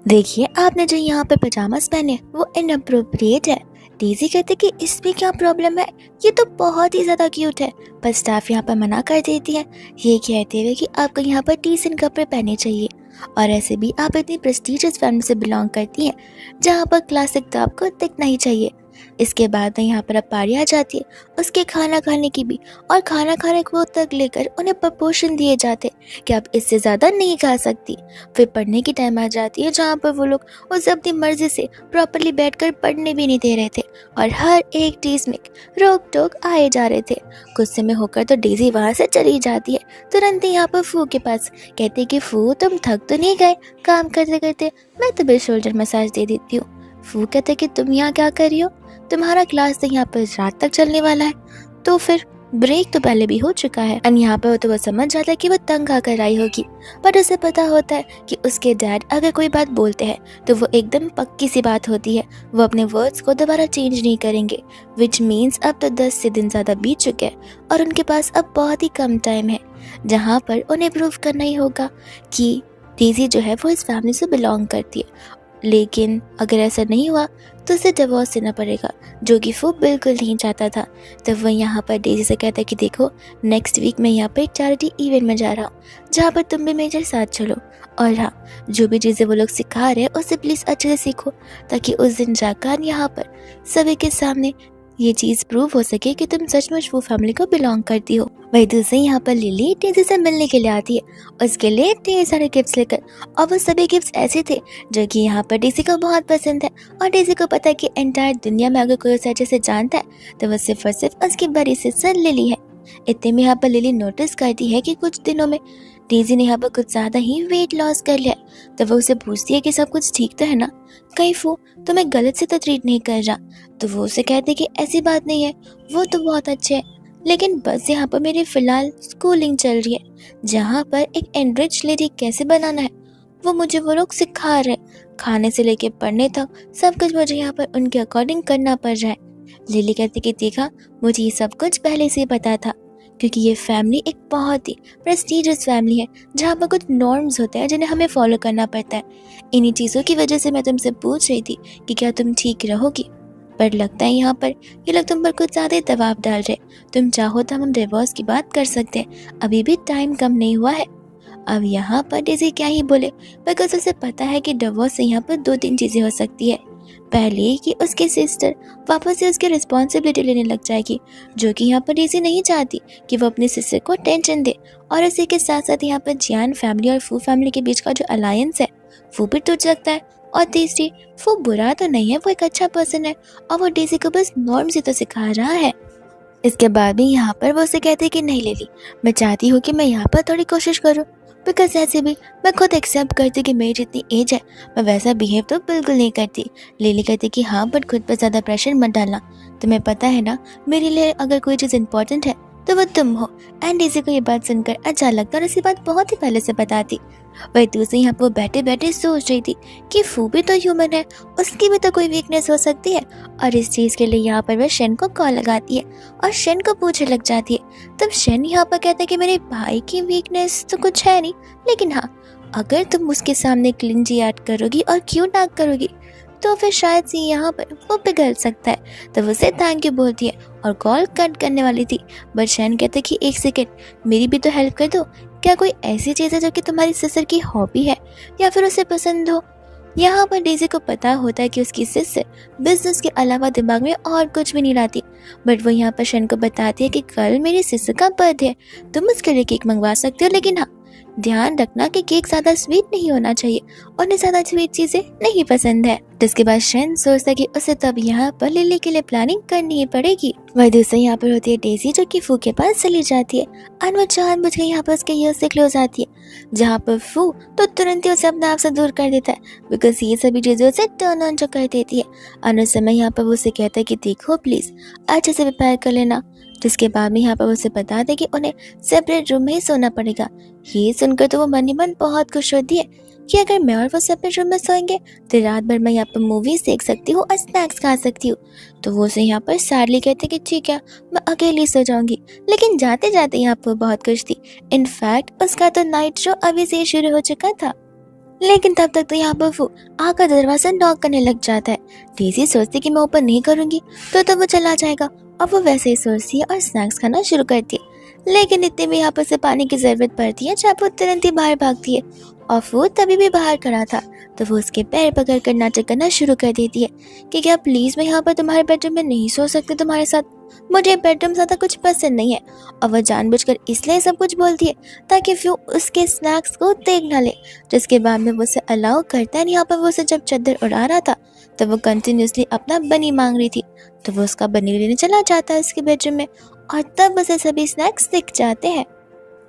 देखिए आपने जो यहाँ पर पजामास पहने वो इनअप्रोप्रिएट है। डेजी कहते कि इसमें क्या प्रॉब्लम है, ये तो बहुत ही ज्यादा क्यूट है। पर स्टाफ यहाँ पर मना कर देती है, ये कहते हुए कि आपको यहाँ पर डिसेंट कपड़े पहने चाहिए और ऐसे भी आप इतनी प्रेस्टीजियस फैमिली से बिलोंग करती हैं जहाँ पर क्लासिक तो आपको दिखना ही चाहिए। इसके बाद में यहाँ पर अब पारी आ जाती है उसके खाना खाने की भी, और खाना खाने को तक लेकर उन्हें प्रपोर्शन दिए जाते कि आप इससे ज़्यादा नहीं खा सकती। फिर पढ़ने की टाइम आ जाती है जहाँ पर वो लोग उसे अपनी मर्जी से प्रॉपरली बैठकर पढ़ने भी नहीं दे रहे थे और हर एक चीज़ में रोक टोक आए जा रहे थे। गुस्से में होकर तो डेजी वहाँ से चली जाती है तुरंत ही यहाँ पर फू के पास, कहती कि फू तुम थक तो नहीं गए काम करते करते, मैं तुम्हें शोल्डर मसाज दे देती हूँ। फू कहते कि तुम यहाँ क्या कर रही हो, तुम्हारा क्लास तो यहाँ पर रात तक चलने वाला है, तो फिर ब्रेक तो पहले भी हो चुका है। एंड यहाँ पर तो वो समझ जाता है कि वो तंग आकर आई होगी, पर उसे पता होता है कि उसके डैड अगर कोई बात बोलते हैं तो वो एकदम पक्की सी बात होती है, वो अपने वर्ड्स को दोबारा चेंज नहीं करेंगे। विच मीन्स अब तो 10 से दिन ज़्यादा बीत चुके हैं और उनके पास अब बहुत ही कम टाइम है जहाँ पर उन्हें प्रूव करना ही होगा कि डेजी जो है वो इस फैमिली से बिलोंग करती है। लेकिन अगर ऐसा नहीं हुआ तो उसे डिवोर्स देना पड़ेगा, जो कि वो बिल्कुल नहीं चाहता था। तो वह यहाँ पर डेजी से कहता है कि देखो नेक्स्ट वीक मैं यहाँ पर एक चैरिटी इवेंट में जा रहा हूँ जहाँ पर तुम भी मेरे साथ चलो, और हाँ जो भी चीज़ें वो लोग सिखा रहे हैं उसे प्लीज़ अच्छे से सीखो ताकि उस दिन जाकर यहाँ पर सभी के सामने ये चीज़ प्रूव हो सके कि तुम सचमुच वो फैमिली को बिलोंग करती हो। वही दूसरे यहाँ पर लिली डेजी से मिलने के लिए आती है उसके लिए ढेर सारे गिफ्ट्स लेकर, और वो सभी गिफ्ट्स ऐसे थे जो कि यहाँ पर डेजी को बहुत पसंद है। और डेजी को पता है कि एंटायर दुनिया में अगर कोई उसे अच्छे से जानता है तो वो सिर्फ और सिर्फ उसकी बड़ी सिस्टर लिली है। इतने में यहाँ पर लिली नोटिस करती है कि कुछ दिनों में डेजी ने यहाँ पर कुछ ज़्यादा ही वेट लॉस कर लिया। तो वो उसे पूछती है कि सब कुछ ठीक तो है ना, कहीं वो तुम्हें गलत से तो ट्रीट नहीं कर रहा। तो वो उसे कहते कि ऐसी बात नहीं है, वो तो बहुत अच्छे है, लेकिन बस यहाँ पर मेरी फ़िलहाल स्कूलिंग चल रही है जहाँ पर एक एनरिच लेडी कैसे बनाना है वो मुझे वो लोग सिखा रहे हैं। खाने से लेके पढ़ने तक सब कुछ मुझे यहाँ पर उनके अकॉर्डिंग करना पड़ रहा है। लिली कहती कि देखा मुझे ये सब कुछ पहले से ही पता था, क्योंकि ये फैमिली एक बहुत ही प्रेस्टीजियस फैमिली है जहाँ पर कुछ नॉर्म्स होते हैं जिन्हें हमें फॉलो करना पड़ता है। इन्हीं चीज़ों की वजह से मैं तुमसे पूछ रही थी कि क्या तुम ठीक रहोगी, पर लगता है यहाँ पर ये लोग तुम पर कुछ ज़्यादा ही दबाव डाल रहे। तुम चाहो तो हम डिवोर्स की बात कर सकते हैं, अभी भी टाइम कम नहीं हुआ है। अब यहाँ पर डेजी क्या ही बोले, बिकॉज उसे पता है कि डिवोर्स से यहाँ पर 2-3 चीज़ें हो सकती है। पहले कि उसकी सिस्टर वापस से उसकी रिस्पॉन्सिबिलिटी लेने लग जाएगी, जो कि यहाँ पर डेजी नहीं चाहती कि वो अपनी सिस्टर को टेंशन दे, और इसी के साथ साथ यहाँ पर जियान फैमिली और फू फैमिली के बीच का जो अलायंस है वो भी टूट सकता है। और तीसरी, वो बुरा तो नहीं है, वो एक अच्छा पर्सन है और वो डेजी को बस नॉर्म से तो सिखा रहा है। इसके बाद भी यहाँ पर वो उसे कहते कि नहीं लिली, मैं चाहती हूँ कि मैं यहाँ पर थोड़ी कोशिश करूँ, बिकॉज ऐसे भी मैं खुद एक्सेप्ट करती कि मेरी जितनी एज है मैं वैसा बिहेव तो बिल्कुल नहीं करती। लिली कहती कि हाँ बट खुद पर ज़्यादा प्रेशर मत डालना, तुम्हें पता है ना मेरे लिए अगर कोई चीज़ इंपॉर्टेंट है तो वो तुम हो। एंड डेजी को ये बात सुनकर अच्छा लगता और ऐसी बात बहुत ही पहले से बताती। वही दूसरी यहाँ पर बैठे बैठे सोच रही थी कि फू भी तो ह्यूमन है, उसकी भी तो कोई वीकनेस हो सकती है। और इस चीज़ के लिए यहाँ पर वह शेन को कॉल लगाती है और शेन को पूछने लग जाती है। तब शेन यहाँ पर कहता है कि मेरे भाई की वीकनेस तो कुछ है नहीं, लेकिन हाँ अगर तुम उसके सामने क्लिंजी एक्ट करोगी और क्यूट एक्ट करोगी तो फिर शायद से यहाँ पर वो पिघल सकता है। तो वो उसे थैंक यू बोलती है और कॉल कट करने वाली थी, बट शैन कहते कि एक सेकेंड, मेरी भी तो हेल्प कर दो। क्या कोई ऐसी चीज़ है जो कि तुम्हारी सिस्टर की हॉबी है या फिर उसे पसंद हो? यहाँ पर डेज़ी को पता होता है कि उसकी सिस्टर बिजनेस के अलावा दिमाग में और कुछ भी नहीं लाती, बट वो यहाँ पर शैन को बताती है कि कल मेरी सिस्टर का बर्थडे है, तुम उसके लिए केक मंगवा सकते हो, लेकिन हाँ, ध्यान रखना कि केक ज़्यादा स्वीट नहीं होना चाहिए, उन्हें ज़्यादा स्वीट चीज़ें नहीं पसंद है। जिसके बाद शैन सोचता है कि उसे तब यहाँ पर लिली के लिए प्लानिंग करनी ही पड़ेगी। वही दूसरी यहाँ पर होती है डेज़ी, जो कि फू के पास चली जाती है और वो जानबूझ के यहाँ पर उसके ईयर से क्लोज आती है, जहाँ पर फू तो तुरंत ही उसे अपने आप से दूर कर देता है, बिकॉज ये सभी चीज़ें उसे टर्न ऑन जो कर देती है। और उस समय यहाँ पर वो उसे कहता है कि देखो प्लीज़ अच्छे से प्रिपेयर कर लेना। जिसके बाद में यहाँ पर उसे बता दे कि उन्हें सेपरेट रूम में ही सोना पड़ेगा। ये सुनकर तो वो मन ही मन बहुत खुश होती है कि अगर मैं और वो सेपरेट रूम में सोएंगे तो रात भर मैं यहाँ पर मूवीज देख सकती हूँ और स्नैक्स खा सकती हूँ। तो वो उसे यहाँ पर सैडली कहते कि ठीक है, मैं अकेली सो जाऊंगी। लेकिन जाते जाते यहाँ पर बहुत खुश थी। इनफैक्ट उसका तो नाइट शो अभी से ही शुरू हो चुका था। लेकिन तब तक तो यहाँ पर वो आकर दरवाजा नॉक करने लग जाता है। डेज़ी सोचती कि मैं ओपन नहीं करूंगी तो वो चला जाएगा, और वो वैसे ही सोचती है और स्नैक्स खाना शुरू करती है। लेकिन इतने में यहाँ पर से पानी की जरूरत पड़ती है, जहाँ वो तुरंत ही बाहर भागती है और वो तभी भी बाहर खड़ा था। तो वो उसके पैर पकड़ कर नाटक करना शुरू कर देती है कि क्या प्लीज मैं यहाँ पर तुम्हारे बेडरूम में नहीं सो सकती तुम्हारे साथ, मुझे बेडरूम ज्यादा कुछ पसंद नहीं है। और वह जानबूझकर इसलिए सब कुछ बोलती है ताकि वो उसके स्नैक्स को देख ना ले। जिसके बाद में वो उसे अलाउ करता है। यहाँ पर वो उसे जब चादर उड़ा रहा था तो वो कंटिन्यूसली अपना बनी मांग रही थी, तो वो उसका बनी लेने चला जाता है उसके बेडरूम में, और तब उसे सभी स्नैक्स दिख जाते हैं।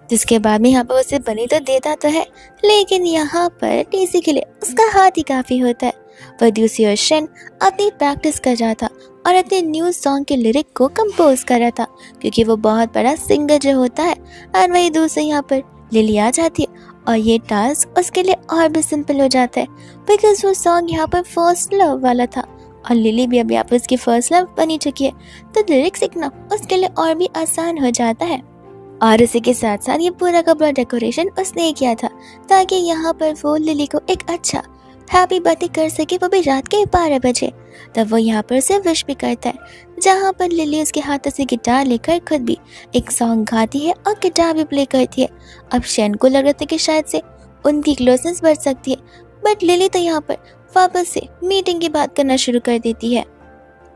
जिसके बाद में यहाँ पर उसे बनी तो देता तो है, लेकिन यहाँ पर डेज़ी के लिए उसका हाथ ही काफी होता है। वह दूसरी ओर शैन अपनी प्रैक्टिस कर रहा था और अपने न्यू सॉन्ग के लिरिक को कंपोज कर रहा था, क्योंकि वो बहुत बड़ा सिंगर जो होता है। और वही दूसरी यहाँ पर लिली आ जाती है और ये टास्क उसके लिए और भी सिंपल हो जाता है, बिकॉज वो सॉन्ग यहाँ पर फर्स्ट लव वाला था और लिली भी अब यहाँ पर उसकी फर्स्ट लव बनी चुकी है, तो लिरिक्स सीखना उसके लिए और भी आसान हो जाता है। और इसी के साथ साथ ये पूरा का पूरा डेकोरेशन उसने ही किया था ताकि यहाँ पर वो लिली को एक अच्छा हैप्पी बर्थडे कर सके, वो भी रात के 12 बजे। तब वो यहाँ पर उसे विश भी करता है, जहाँ पर लिली उसके हाथों से गिटार लेकर खुद भी एक सॉन्ग गाती है और गिटार भी प्ले करती है। अब शैन को लग रहा था कि शायद से उनकी क्लोजनेस बढ़ सकती है, बट लिली तो यहाँ पर वापस से मीटिंग की बात करना शुरू कर देती है।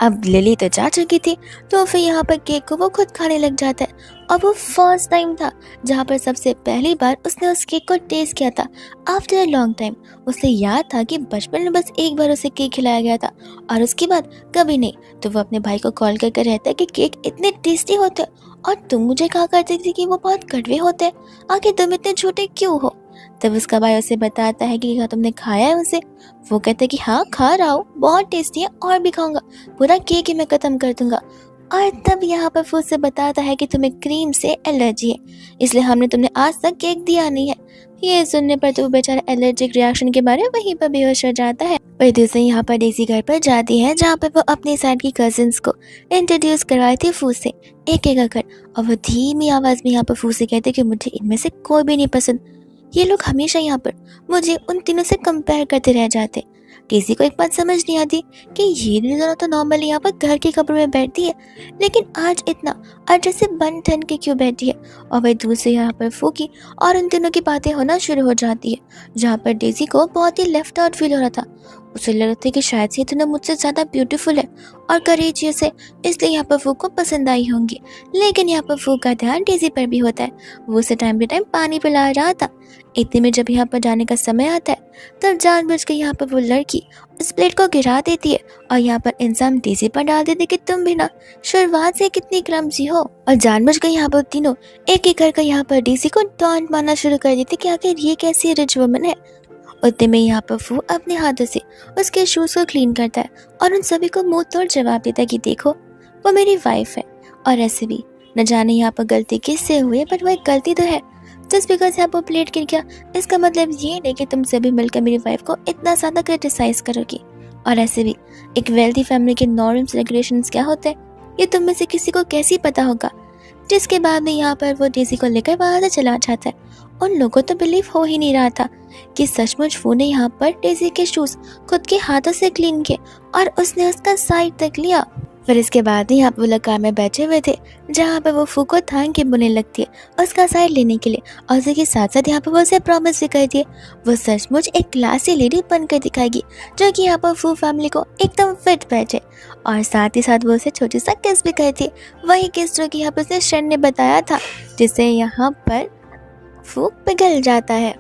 अब लिली तो जा चुकी थी, तो फिर यहाँ पर केक को वो खुद खाने लग जाता है। और वो फर्स्ट टाइम था जहाँ पर सबसे पहली बार उसने उस केक को टेस्ट किया था आफ्टर अ लॉन्ग टाइम। उसे याद था कि बचपन में बस एक बार उसे केक खिलाया गया था और उसके बाद कभी नहीं। तो वो अपने भाई को कॉल करके रहता है कि केक इतने टेस्टी होते हैं और तुम मुझे कहा करती थी कि वो बहुत कड़वे होते हैं, आखिर तुम इतने छोटे क्यों हो? तब उसका भाई उसे बताता है कि क्या तुमने खाया है उसे? वो कहता है कि हाँ खा रहा हूँ, बहुत टेस्टी है और भी खाऊंगा, पूरा केक ही मैं खत्म कर दूंगा। और तब यहाँ पर वो उसे बताता है कि तुम्हें क्रीम से एलर्जी है, इसलिए हमने तुम्हें आज तक केक दिया नहीं है। ये सुनने पर तो वो बेचारा एलर्जिक रिएक्शन के बारे में वहीं पर बेहोश हो जाता है। वही दूसरे यहाँ पर डेज़ी घर पर जाती है, जहाँ पर वो अपने साइड की कजिन्स को इंट्रोड्यूस करवाई थी फू से एक एक कर, और वो धीमी आवाज में यहाँ पर फू से कहते कि मुझे इनमें से कोई भी नहीं पसंद। ये लोग हमेशा यहाँ पर मुझे उन तीनों से कंपेयर करते रह जाते। डेज़ी को एक बात समझ नहीं आती कि ये दोनों तो नॉर्मली यहाँ पर घर के कपड़ों में बैठती है, लेकिन आज इतना अड्रेसिव बन ठन के क्यों बैठी है? और वही दूसरे यहाँ पर फूकी और उन तीनों की बातें होना शुरू हो जाती है, जहाँ पर डेज़ी को बहुत ही लेफ्ट आउट फील हो रहा था। उसे लग रहा था कि शायद से इतना मुझसे ज़्यादा ब्यूटीफुल है और करेजियस है, इसलिए यहाँ पर फू को पसंद आई होंगी। लेकिन यहाँ पर फू का ध्यान डेज़ी पर भी होता है। वो उसे टाइम टू टाइम पानी पिला रहा था। इतने में जब यहाँ पर जाने का समय आता है तब जानबूझ के यहाँ पर वो लड़की उस प्लेट को गिरा देती है और यहाँ पर इंसान डेज़ी पर डाल देती कि तुम भी ना शुरुआत से कितनी क्लमजी हो। और जानबूझ के यहाँ पर तीनों एक एक करके यहाँ पर डेज़ी को टॉन्ट मारना शुरू कर देती कि आखिर ये कैसी रिच वुमन है। उतने में यहाँ पर फू अपने हाथों से उसके शूज को क्लीन करता है और उन सभी को मुंह तोड़ जवाब देता है कि देखो वो मेरी वाइफ है, और ऐसे भी न जाने यहाँ पर गलती किससे हुई, बट वो एक गलती तो है। जस्ट बिकॉज यहाँ पर प्लेट गिर गया इसका मतलब ये नहीं कि तुम सभी मिलकर मेरी वाइफ को इतना ज़्यादा क्रिटिसाइज करोगी। और ऐसे भी एक वेल्दी फैमिली के नॉर्म्स रेगुलेशंस क्या होते हैं ये तुम में से किसी को कैसे पता होगा। जिसके बाद में यहाँ पर वो डेज़ी को लेकर वहाँ से चला जाता है उन लोगों तो बिलीव हो ही नहीं रहा था कि सचमुच फू ने यहाँ पर डेजी के शूज खुद के हाथों से क्लीन किए और उसने उसका साइड तक लिया। फिर इसके बाद ही यहाँ पे वो लोग कार में बैठे हुए थे, जहाँ पे वो फू को थैंक यू बोलने लगती है उसका साइड लेने के लिए, और उसी के साथ साथ यहाँ पे वो उसे प्रॉमिस भी कर दिए वो सचमुच एक क्लासी लेडी बनकर दिखाएगी, जो कि यहाँ पर फू फैमिली को एकदम फिट बैठे। और साथ ही साथ वो उसे छोटी सा किस भी करती, वही किस जो कि यहाँ पर उसे शन ने बताया था, जिससे यहाँ पर फू पिघल जाता है।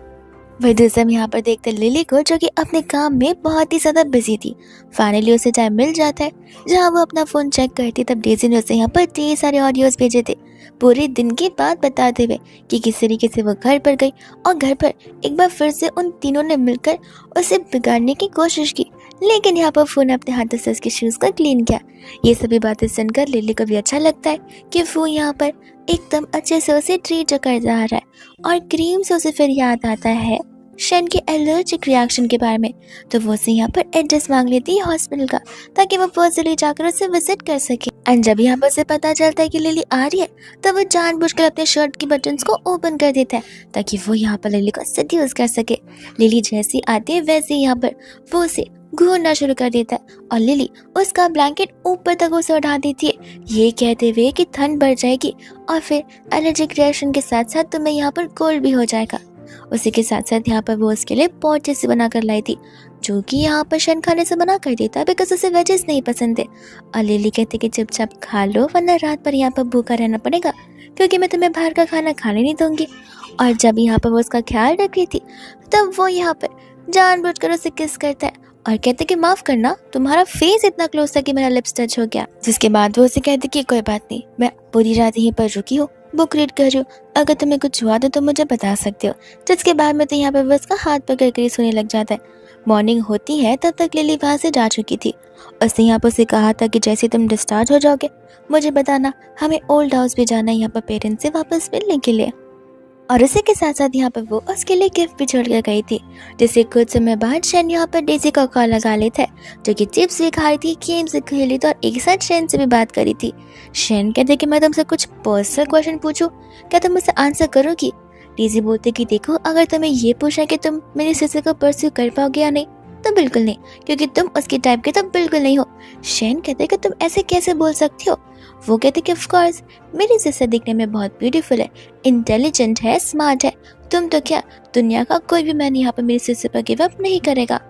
वही दूसरा हम यहाँ पर देखते हैं लिली को, जो कि अपने काम में बहुत ही ज़्यादा बिजी थी। फाइनली उसे टाइम मिल जाता है जहाँ वो अपना फ़ोन चेक करती, तब डेजी ने उसे यहाँ पर ढेर सारे ऑडियोज भेजे थे पूरे दिन की बात बताते हुए कि किस तरीके से वो घर पर गई और घर पर एक बार फिर से उन तीनों ने मिलकर उसे बिगाड़ने की कोशिश की, लेकिन यहाँ पर फू ने अपने हाथों से उसके शूज़ को क्लीन किया। ये सभी बातें सुनकर लिली को भी अच्छा लगता है कि फू यहाँ पर एकदम अच्छे से उसे ट्रीट कर जा रहा है, और क्रीम से उसे फिर याद आता है शन के एलर्जिक रिएक्शन के बारे में, तो वो उसे यहाँ पर एड्रेस मांग लेती है हॉस्पिटल का, ताकि वो पर्सनली जाकर उसे विजिट कर सके। एंड जब यहाँ पर उसे पता चलता है कि लिली आ रही है, तो वो जानबूझकर अपने शर्ट की बटन्स को ओपन कर देता है ताकि वो यहाँ पर लिली को सेड्यूस कर सके। लिली जैसी आती है वैसे यहाँ पर वो उसे घूरना शुरू कर देता है, और लिली उसका ब्लैंकेट ऊपर तक उसे उठा देती है, ये कहते हुए कि ठंड बढ़ जाएगी और फिर एलर्जिक रिएक्शन के साथ साथ तुम्हें यहाँ पर कोल्ड भी हो जाएगा। उसी के साथ साथ यहाँ पर वो उसके लिए पॉट जैसे बना कर लाई थी, जो कि यहाँ पर शन खाने से मना कर देता है बिकॉज उसे वेजेस नहीं पसंद है। और लिली कहती कि चुपचाप खा लो, वरना रात पर यहाँ पर भूखा रहना पड़ेगा, क्योंकि मैं तुम्हें बाहर का खाना खाने नहीं दूंगी। और जब यहाँ पर वो उसका ख्याल रख रही थी, तब वो यहाँ पर जानबूझकर उसे किस करता है और कहते कि माफ करना, तुम्हारा फेस इतना क्लोज था कि मेरा लिप्स टच हो गया। जिसके बाद वो उसे कहती कि कोई बात नहीं, मैं पूरी रात यहीं पर रुकी हूँ, बुक रीड कर रही हूँ, अगर तुम्हें कुछ हुआ तो मुझे बता सकते हो। जिसके बाद में तो यहाँ पर वो उसका हाथ पकड़ कर सोने लग जाता है। मॉर्निंग होती है तब तक लिली वहाँ से जा चुकी थी। उसने यहाँ पर उसे कहा था कि जैसे तुम डिस्चार्ज हो जाओगे मुझे बताना, हमें ओल्ड हाउस भी जाना है यहाँ पर पेरेंट्स से वापस मिलने के लिए। और उसी के साथ साथ यहाँ पर वो उसके लिए गिफ्ट भी छोड़ कर गई थी, जिससे कुछ समय बाद शन यहाँ पर डेजी का कॉल लगा लेता है, जो कि चिप्स भी खाई थी, गेम्स भी खेली थी और एक साथ शन से भी बात करी थी। शन कहते कि मैं तुमसे कुछ पर्सनल क्वेश्चन पूछूं, क्या तुम मुझसे आंसर करोगी? डेजी बोलते कि देखो, अगर तुम्हें ये पूछना कि तुम मेरी सिस्टर को परस्यू कर पाओगे या नहीं, तो बिल्कुल नहीं, क्योंकि तुम उसकी टाइप के तो बिल्कुल नहीं हो। शन कहते कि तुम ऐसे कैसे बोल सकती हो? वो कहते कि ऑफ कोर्स, मेरी सिस्टर दिखने में बहुत ब्यूटीफुल है, इंटेलिजेंट है, स्मार्ट है, तुम तो क्या, दुनिया का कोई भी मैन यहाँ पर मेरी सिस्टर पर गिव अप नहीं करेगा।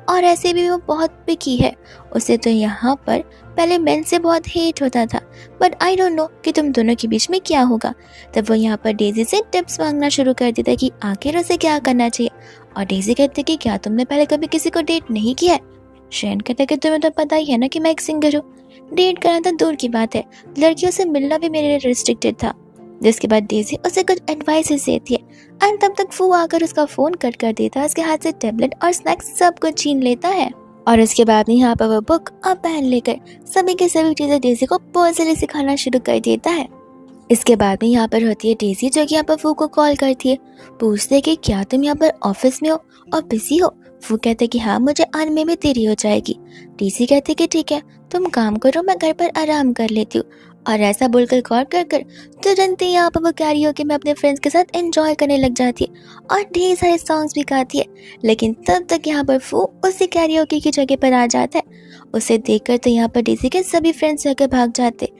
और ऐसे भी वो बहुत पिकी है, उसे तो यहाँ पर पहले मेन से बहुत हेट होता था, बट आई डोंट नो कि तुम दोनों के बीच में क्या होगा। तब वो यहाँ पर डेजी से टिप्स मांगना शुरू कर देता कि आखिर उसे क्या करना चाहिए। और डेजी कहते कि क्या तुमने पहले कभी किसी को डेट नहीं किया है? शैन कहता कि तुम्हें तो पता ही है ना कि मैं एक सिंगर हूँ, डेट करना तो दूर की बात है, लड़कियों से मिलना भी मेरे लिए रिस्ट्रिक्टेड था। जिसके बाद डेजी उसे कुछ एडवाइसेस देती है एंड तब तक फू आकर उसका फोन कट कर देता है, उसके हाथ से टैबलेट और स्नैक्स सब कुछ छीन लेता है। और उसके बाद यहाँ पर वो बुक और पेन लेकर सभी की सभी चीजें डेजी को पर्सनली सिखाना शुरू कर देता है। इसके बाद में यहाँ पर होती है डेजी, जो कि यहाँ पर फू को कॉल करती है, पूछते कि क्या तुम यहाँ पर ऑफिस में हो और बिजी हो? फू कहते कि हाँ, मुझे आने में भी देरी हो जाएगी। डेजी कहते कि ठीक है, तुम काम करो, मैं घर पर आराम कर लेती हूँ। और ऐसा बोलकर कॉल कर तुरंत ही यहाँ पर वो कैरियोके में अपने फ्रेंड्स के साथ एंजॉय करने लग जाती है और ढेर सारे सॉन्ग्स भी गाती है। लेकिन तब तक यहाँ पर फू उसी कैरियोके की जगह पर आ जाता है। उसे देखकर तो यहाँ पर डेजी के सभी फ्रेंड्स जाकर भाग जाते।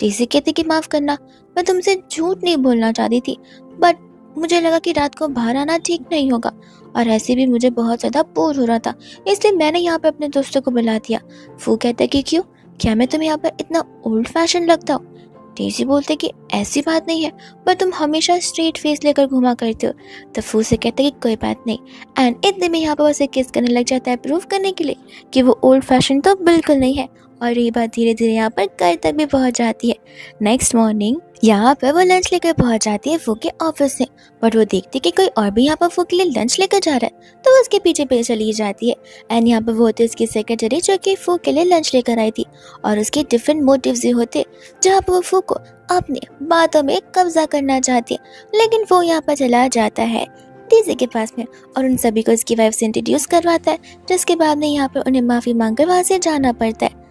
डेजी कहती कि माफ करना, मैं तुमसे झूठ नहीं बोलना चाहती थी, बट मुझे लगा कि रात को बाहर आना ठीक नहीं होगा, और ऐसे भी मुझे बहुत ज़्यादा बोर हो रहा था, इसलिए मैंने यहाँ पर अपने दोस्तों को बुला दिया। फू कहता कि क्यों, क्या मैं तुम्हें यहाँ पर इतना ओल्ड फैशन लगता हूँ? डेजी बोलते कि ऐसी बात नहीं है, पर तुम हमेशा स्ट्रेट फेस लेकर घुमा करते हो। तो फू से कहते कि कोई बात नहीं, एंड इतने में यहाँ पर उसे किस करने लग जाता है प्रूव करने के लिए कि वो ओल्ड फैशन तो बिल्कुल नहीं है। और ये बात धीरे धीरे यहाँ पर घर तक भी पहुँच जाती है। नेक्स्ट मॉर्निंग यहाँ पर वो लंच लेकर पहुँच जाती है फू के ऑफिस से, बट वो देखती कि कोई और भी यहाँ पर फू के लिए लंच लेकर जा रहा है, तो वो उसके पीछे पीछे चली जाती है। एंड यहाँ पर वो होती है उसकी सेक्रेटरी, जो कि फू के लिए लंच लेकर आई थी, और उसके डिफरेंट मोटिव्स भी होते जहाँ पर वो फू को अपने बातों में कब्जा करना चाहती है। लेकिन वो यहाँ पर चला जाता है डेजी के पास में और उन सभी को उसकी वाइफ से इंट्रोड्यूस करवाता है, जिसके बाद में यहाँ पर उन्हें माफ़ी मांगकर वहाँ से जाना पड़ता है।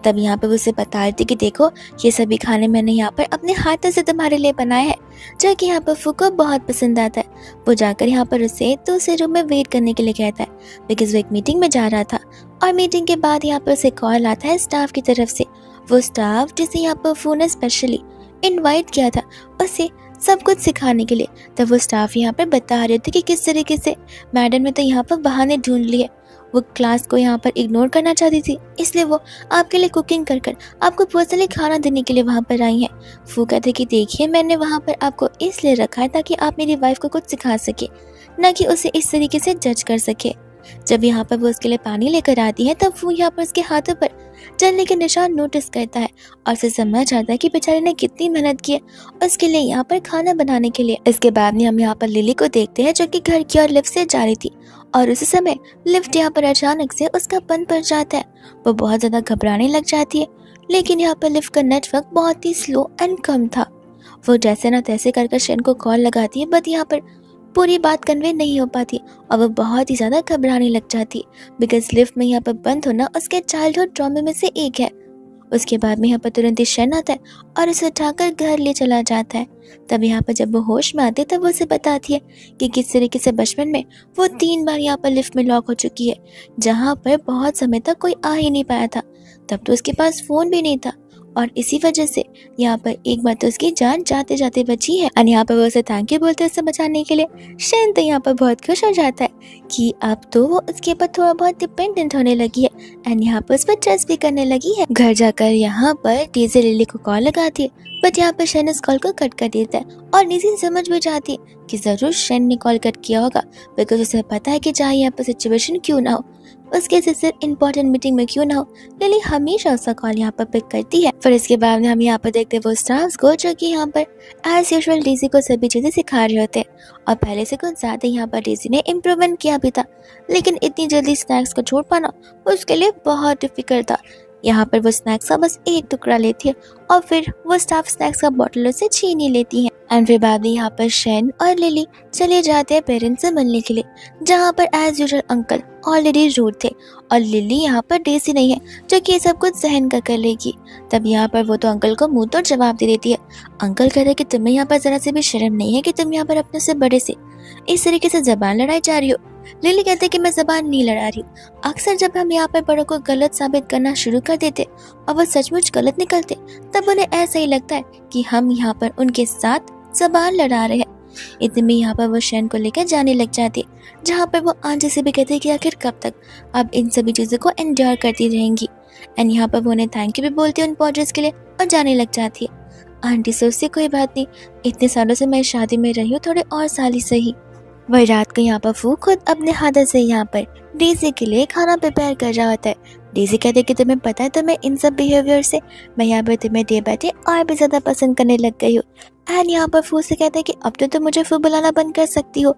तब यहाँ पे वो उसे बता रही थी कि देखो ये सभी खाने मैंने यहाँ पर अपने हाथों से तुम्हारे लिए बनाए हैं, जो कि यहाँ पर फू को बहुत पसंद आता है। वो जाकर यहाँ पर उसे दूसरे रूम में वेट करने के लिए कहता है बिकॉज वो एक मीटिंग में जा रहा था। और मीटिंग के बाद यहाँ पर उसे कॉल आता है स्टाफ की तरफ से। वो स्टाफ जिसे यहाँ पर फू ने स्पेशली इन्वाइट किया था उसे सब कुछ सिखाने के लिए। तब वो स्टाफ यहाँ पर बता रहे थे कि किस तरीके से मैडम ने तो यहाँ पर बहाने ढूंढ लिए। वो क्लास को यहाँ पर इग्नोर करना चाहती थी, इसलिए वो आपके लिए कुकिंग कर कर आपको पर्सनली खाना देने के लिए वहाँ पर आई हैं। फू कहते कि देखिए मैंने वहाँ पर आपको इसलिए रखा है ताकि आप मेरी वाइफ को कुछ सिखा सके, न कि उसे इस तरीके से जज कर सके। जब यहाँ पर वो उसके लिए पानी लेकर आती है तब वो यहाँ पर उसके हाथों पर जलने के निशान नोटिस करता है और उसे समझ आता है कि बेचारे ने कितनी मेहनत की है उसके लिए यहाँ पर खाना बनाने के लिए। इसके बाद में हम यहाँ पर लिली को देखते हैं जो कि घर की ओर लिफ्ट से जा रही थी और उसी समय लिफ्ट यहाँ पर अचानक से उसका बंद पड़ जाता है। वो बहुत ज्यादा घबराने लग जाती है, लेकिन यहाँ पर लिफ्ट का नेटवर्क बहुत ही स्लो एंड कम था। वो जैसे ना तैसे कर शेन को कॉल लगाती है, बट यहाँ पर पूरी बात कन्वे नहीं हो पाती और वो बहुत ही ज़्यादा घबराने लग जाती बिकॉज लिफ्ट में यहाँ पर बंद होना उसके चाइल्डहुड ट्रॉमा में से एक है। उसके बाद में यहाँ पर तुरंत ही शेन आता है और उसे उठाकर घर ले चला जाता है। तब यहाँ पर जब वो होश में आती है तब वो उसे बताती है कि किस तरीके से बचपन में वो 3 बार यहाँ पर लिफ्ट में लॉक हो चुकी है, जहाँ पर बहुत समय तक कोई आ ही नहीं पाया था। तब तो उसके पास फ़ोन भी नहीं था और इसी वजह से यहाँ पर एक बार तो उसकी जान जाते जाते बची है। और यहाँ पर वो उसे थैंक यू बोलते हैं उसे बचाने के लिए। शेन तो यहाँ पर बहुत खुश हो जाता है कि अब तो वो उसके ऊपर थोड़ा बहुत डिपेंडेंट होने लगी है एंड यहाँ पर उस पर ट्रस्ट भी करने लगी है। घर जाकर यहाँ पर डेज़ी लिली को कॉल लगाती है, बट यहाँ पर शेन इस कॉल को कट कर देता है और डेज़ी समझ भी जाती है कि जरूर शेन ने कॉल कट किया होगा बिकॉज उसे पता है कि चाहे यहाँ पर सिचुएशन क्यों ना हो, उसके सिस्टर इंपॉर्टेंट मीटिंग में क्यों ना हो, लिली हमेशा उसका कॉल यहाँ पर पिक करती है। फिर इसके बाद में हम यहाँ पर देखते हैं वो स्टाफ्स को जो कि यहाँ पर एज यूजुअल डेज़ी को सभी चीजें सिखा रहे होते हैं और पहले से कुछ ज्यादा यहाँ पर डेज़ी ने इम्प्रूवमेंट किया भी था, लेकिन इतनी जल्दी स्नैक्स को छोड़ पाना उसके लिए बहुत डिफिकल्ट था। यहाँ पर वो स्नैक्स का बस एक टुकड़ा लेती है और फिर वो स्टाफ स्नैक्स का बॉटल से छीन ही लेती है। एंड फिर बाद में यहाँ पर शेन और लिली चले जाते हैं पेरेंट्स से मिलने के लिए, जहाँ पर as usual uncle already rude थे और लिली यहाँ पर डेज़ी नहीं है जो कि ये सब कुछ सहन कर लेगी। तब यहाँ पर वो तो अंकल को मुंह तोड़ जवाब दे देती है। अंकल कहते हैं कि तुम्हें यहाँ पर जरा से भी शर्म नहीं है कि तुम यहाँ पर अपने से बड़े से इस तरीके से जबान लड़ाई जा रही हो। लिली कहते हैं कि मैं जबान नहीं लड़ा रही, अक्सर जब हम यहाँ पर बड़ों को गलत साबित करना शुरू कर देते और वो सचमुच गलत निकलते तब उन्हें ऐसा ही लगता है कि हम यहाँ पर उनके साथ जबान लड़ा रहे हैं। इतने में यहाँ पर वो शेन को लेकर जाने लग जाती है, जहाँ पर वो आंटी से भी कहती है कि आखिर कब तक अब इन सभी चीज़ों को एंजॉय करती रहेंगी। एंड यहाँ पर वो उन्हें थैंक यू भी बोलती है उन पॉडर्स के लिए और जाने लग जाती है। आंटी सोचती कोई बात नहीं, इतने सालों से मैं शादी में रही हूँ, थोड़े और साल ही सही। वही रात को यहाँ पर फू खुद अपने हाथों से यहाँ पर डेज़ी के लिए खाना प्रिपेयर कर रहा होता है। डेज़ी कहते कि तुम्हें पता है तुम्हें इन सब बिहेवियर से मैं यहाँ पर तुम्हें डे बाय डे और भी ज़्यादा पसंद करने लग गई हूँ। एंड यहाँ पर फू से कहते हैं कि अब तो तुम मुझे फू बुलाना बंद कर सकती हो।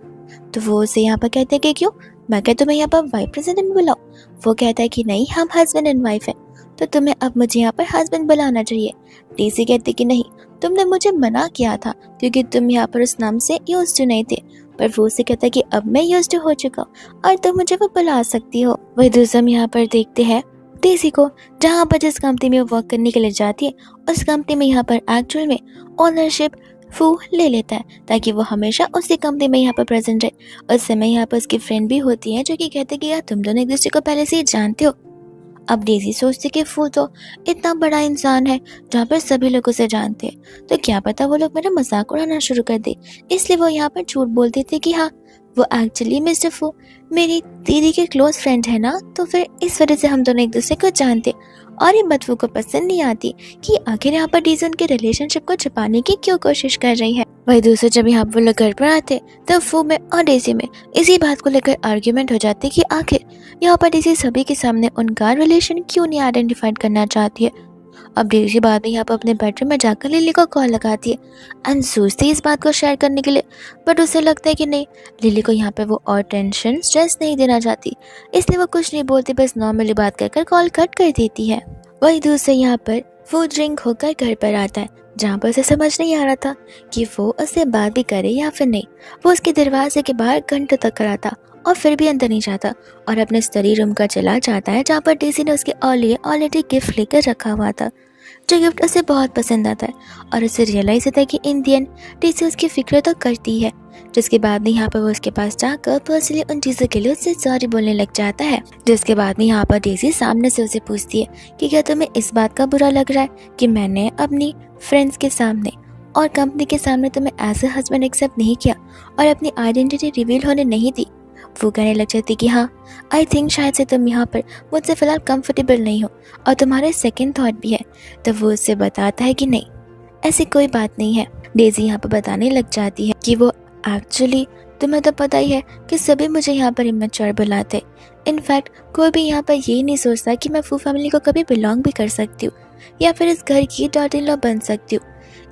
तो वो उसे यहाँ पर कहते हैं कि क्यों, मैं क्या तुम्हें यहाँ पर वाइफ प्रेसिडेंट बुलाऊं। वो कहता है कि नहीं, हम हस्बैंड एंड वाइफ हैं, तो तुम्हें अब मुझे यहाँ पर हस्बैंड बुलाना चाहिए। डेज़ी कहती कि नहीं, तुमने मुझे मना किया था क्योंकि तुम यहाँ पर उस नाम से यूज्ड टू नहीं थे। पर वो उसे कहता है कि अब मैं यूज्ड टू हो चुका हूँ और तुम मुझे वो बुला सकती हो। वही दूसरा यहाँ पर देखते हैं डेज़ी को, जहाँ पर जिस कंपनी में वो वर्क करने के लिए जाती है उस कंपनी में यहाँ पर एक्चुअल में ओनरशिप फू ले लेता है ताकि वो हमेशा उसी कंपनी में यहाँ पर प्रेजेंट रहे। उस समय यहाँ पर उसकी फ्रेंड भी होती है जो कि कहते कि यार तुम दोनों एक दूसरे को पहले से ही जानते हो। अब डेज़ी सोचती कि फू तो इतना बड़ा इंसान है जहाँ पर सभी लोग उसे जानते हैं, तो क्या पता वो लोग मेरा मजाक उड़ाना शुरू कर दे, इसलिए वो यहाँ पर झूठ बोलते थे कि हाँ वो एक्चुअली मिस्टर फू मेरी दीदी के क्लोज फ्रेंड है ना, तो फिर इस वजह से हम दोनों एक दूसरे को जानते। और ये बात फू को पसंद नहीं आती कि आखिर यहाँ पर डेज़ी उनके रिलेशनशिप को छुपाने की क्यों कोशिश कर रही है। वही दूसरे जब यहाँ वो लोग घर पर आते तब फू में और डेज़ी में इसी बात को लेकर आर्ग्यूमेंट हो जाती कि आखिर यहाँ पर डेज़ी सभी के सामने उनका रिलेशन क्यों नहीं आइडेंटिफाइड करना चाहती है। अब डेज़ी बाद में यहाँ पर अपने बेडरूम में जाकर लिली को कॉल लगाती है एंड सोचती है इस बात को शेयर करने के लिए, बट उसे लगता है कि नहीं, लिली को यहाँ पर वो और टेंशन स्ट्रेस नहीं देना चाहती, इसलिए वो कुछ नहीं बोलती, बस नॉर्मली बात कर कॉल कट कर देती है। वही दूसरे यहाँ पर वो ड्रिंक होकर घर पर आता है, जहाँ पर उसे समझ नहीं आ रहा था कि वो उससे बात भी करे या फिर नहीं। वो उसके दरवाजे के बाहर घंटों तक खड़ा था और फिर भी अंदर नहीं जाता और अपने स्टडी रूम का चला जाता है जहाँ पर डेज़ी ने उसके लिए ऑलरेडी गिफ्ट लेकर रखा हुआ था, जो गिफ्ट उसे बहुत पसंद आता है। और उसे रियलाइज होता है कि इन दी एंड डेज़ी उसकी फिक्र तो करती है। जिसके बाद में यहाँ पर वो उसके पास जाकर पर्सनली उन चीज़ों के लिए उससे सॉरी बोलने लग जाता है। जिसके बाद में यहाँ पर डेज़ी सामने से उसे पूछती है कि क्या तुम्हें इस बात का बुरा लग रहा है कि मैंने अपनी फ्रेंड्स के सामने और कंपनी के सामने तुम्हें एज ए हस्बैंड एक्सेप्ट नहीं किया और अपनी आइडेंटिटी रिवील होने नहीं दी। वो कहने लग जाती कि हाँ, आई थिंक शायद से तुम यहाँ पर मुझसे फ़िलहाल कंफर्टेबल नहीं हो और तुम्हारे सेकंड थॉट भी है। तो वो उससे बताता है कि नहीं, ऐसी कोई बात नहीं है। डेज़ी यहाँ पर बताने लग जाती है कि वो एक्चुअली तुम्हें तो पता ही है कि सभी मुझे यहाँ पर इमेच्योर बुलाते। इनफैक्ट कोई भी यहाँ पर ये नहीं सोचता कि मैं फू फैमिली को कभी बिलोंग भी कर सकती हूँ या फिर इस घर की डॉटर इन लॉ बन सकती हूँ।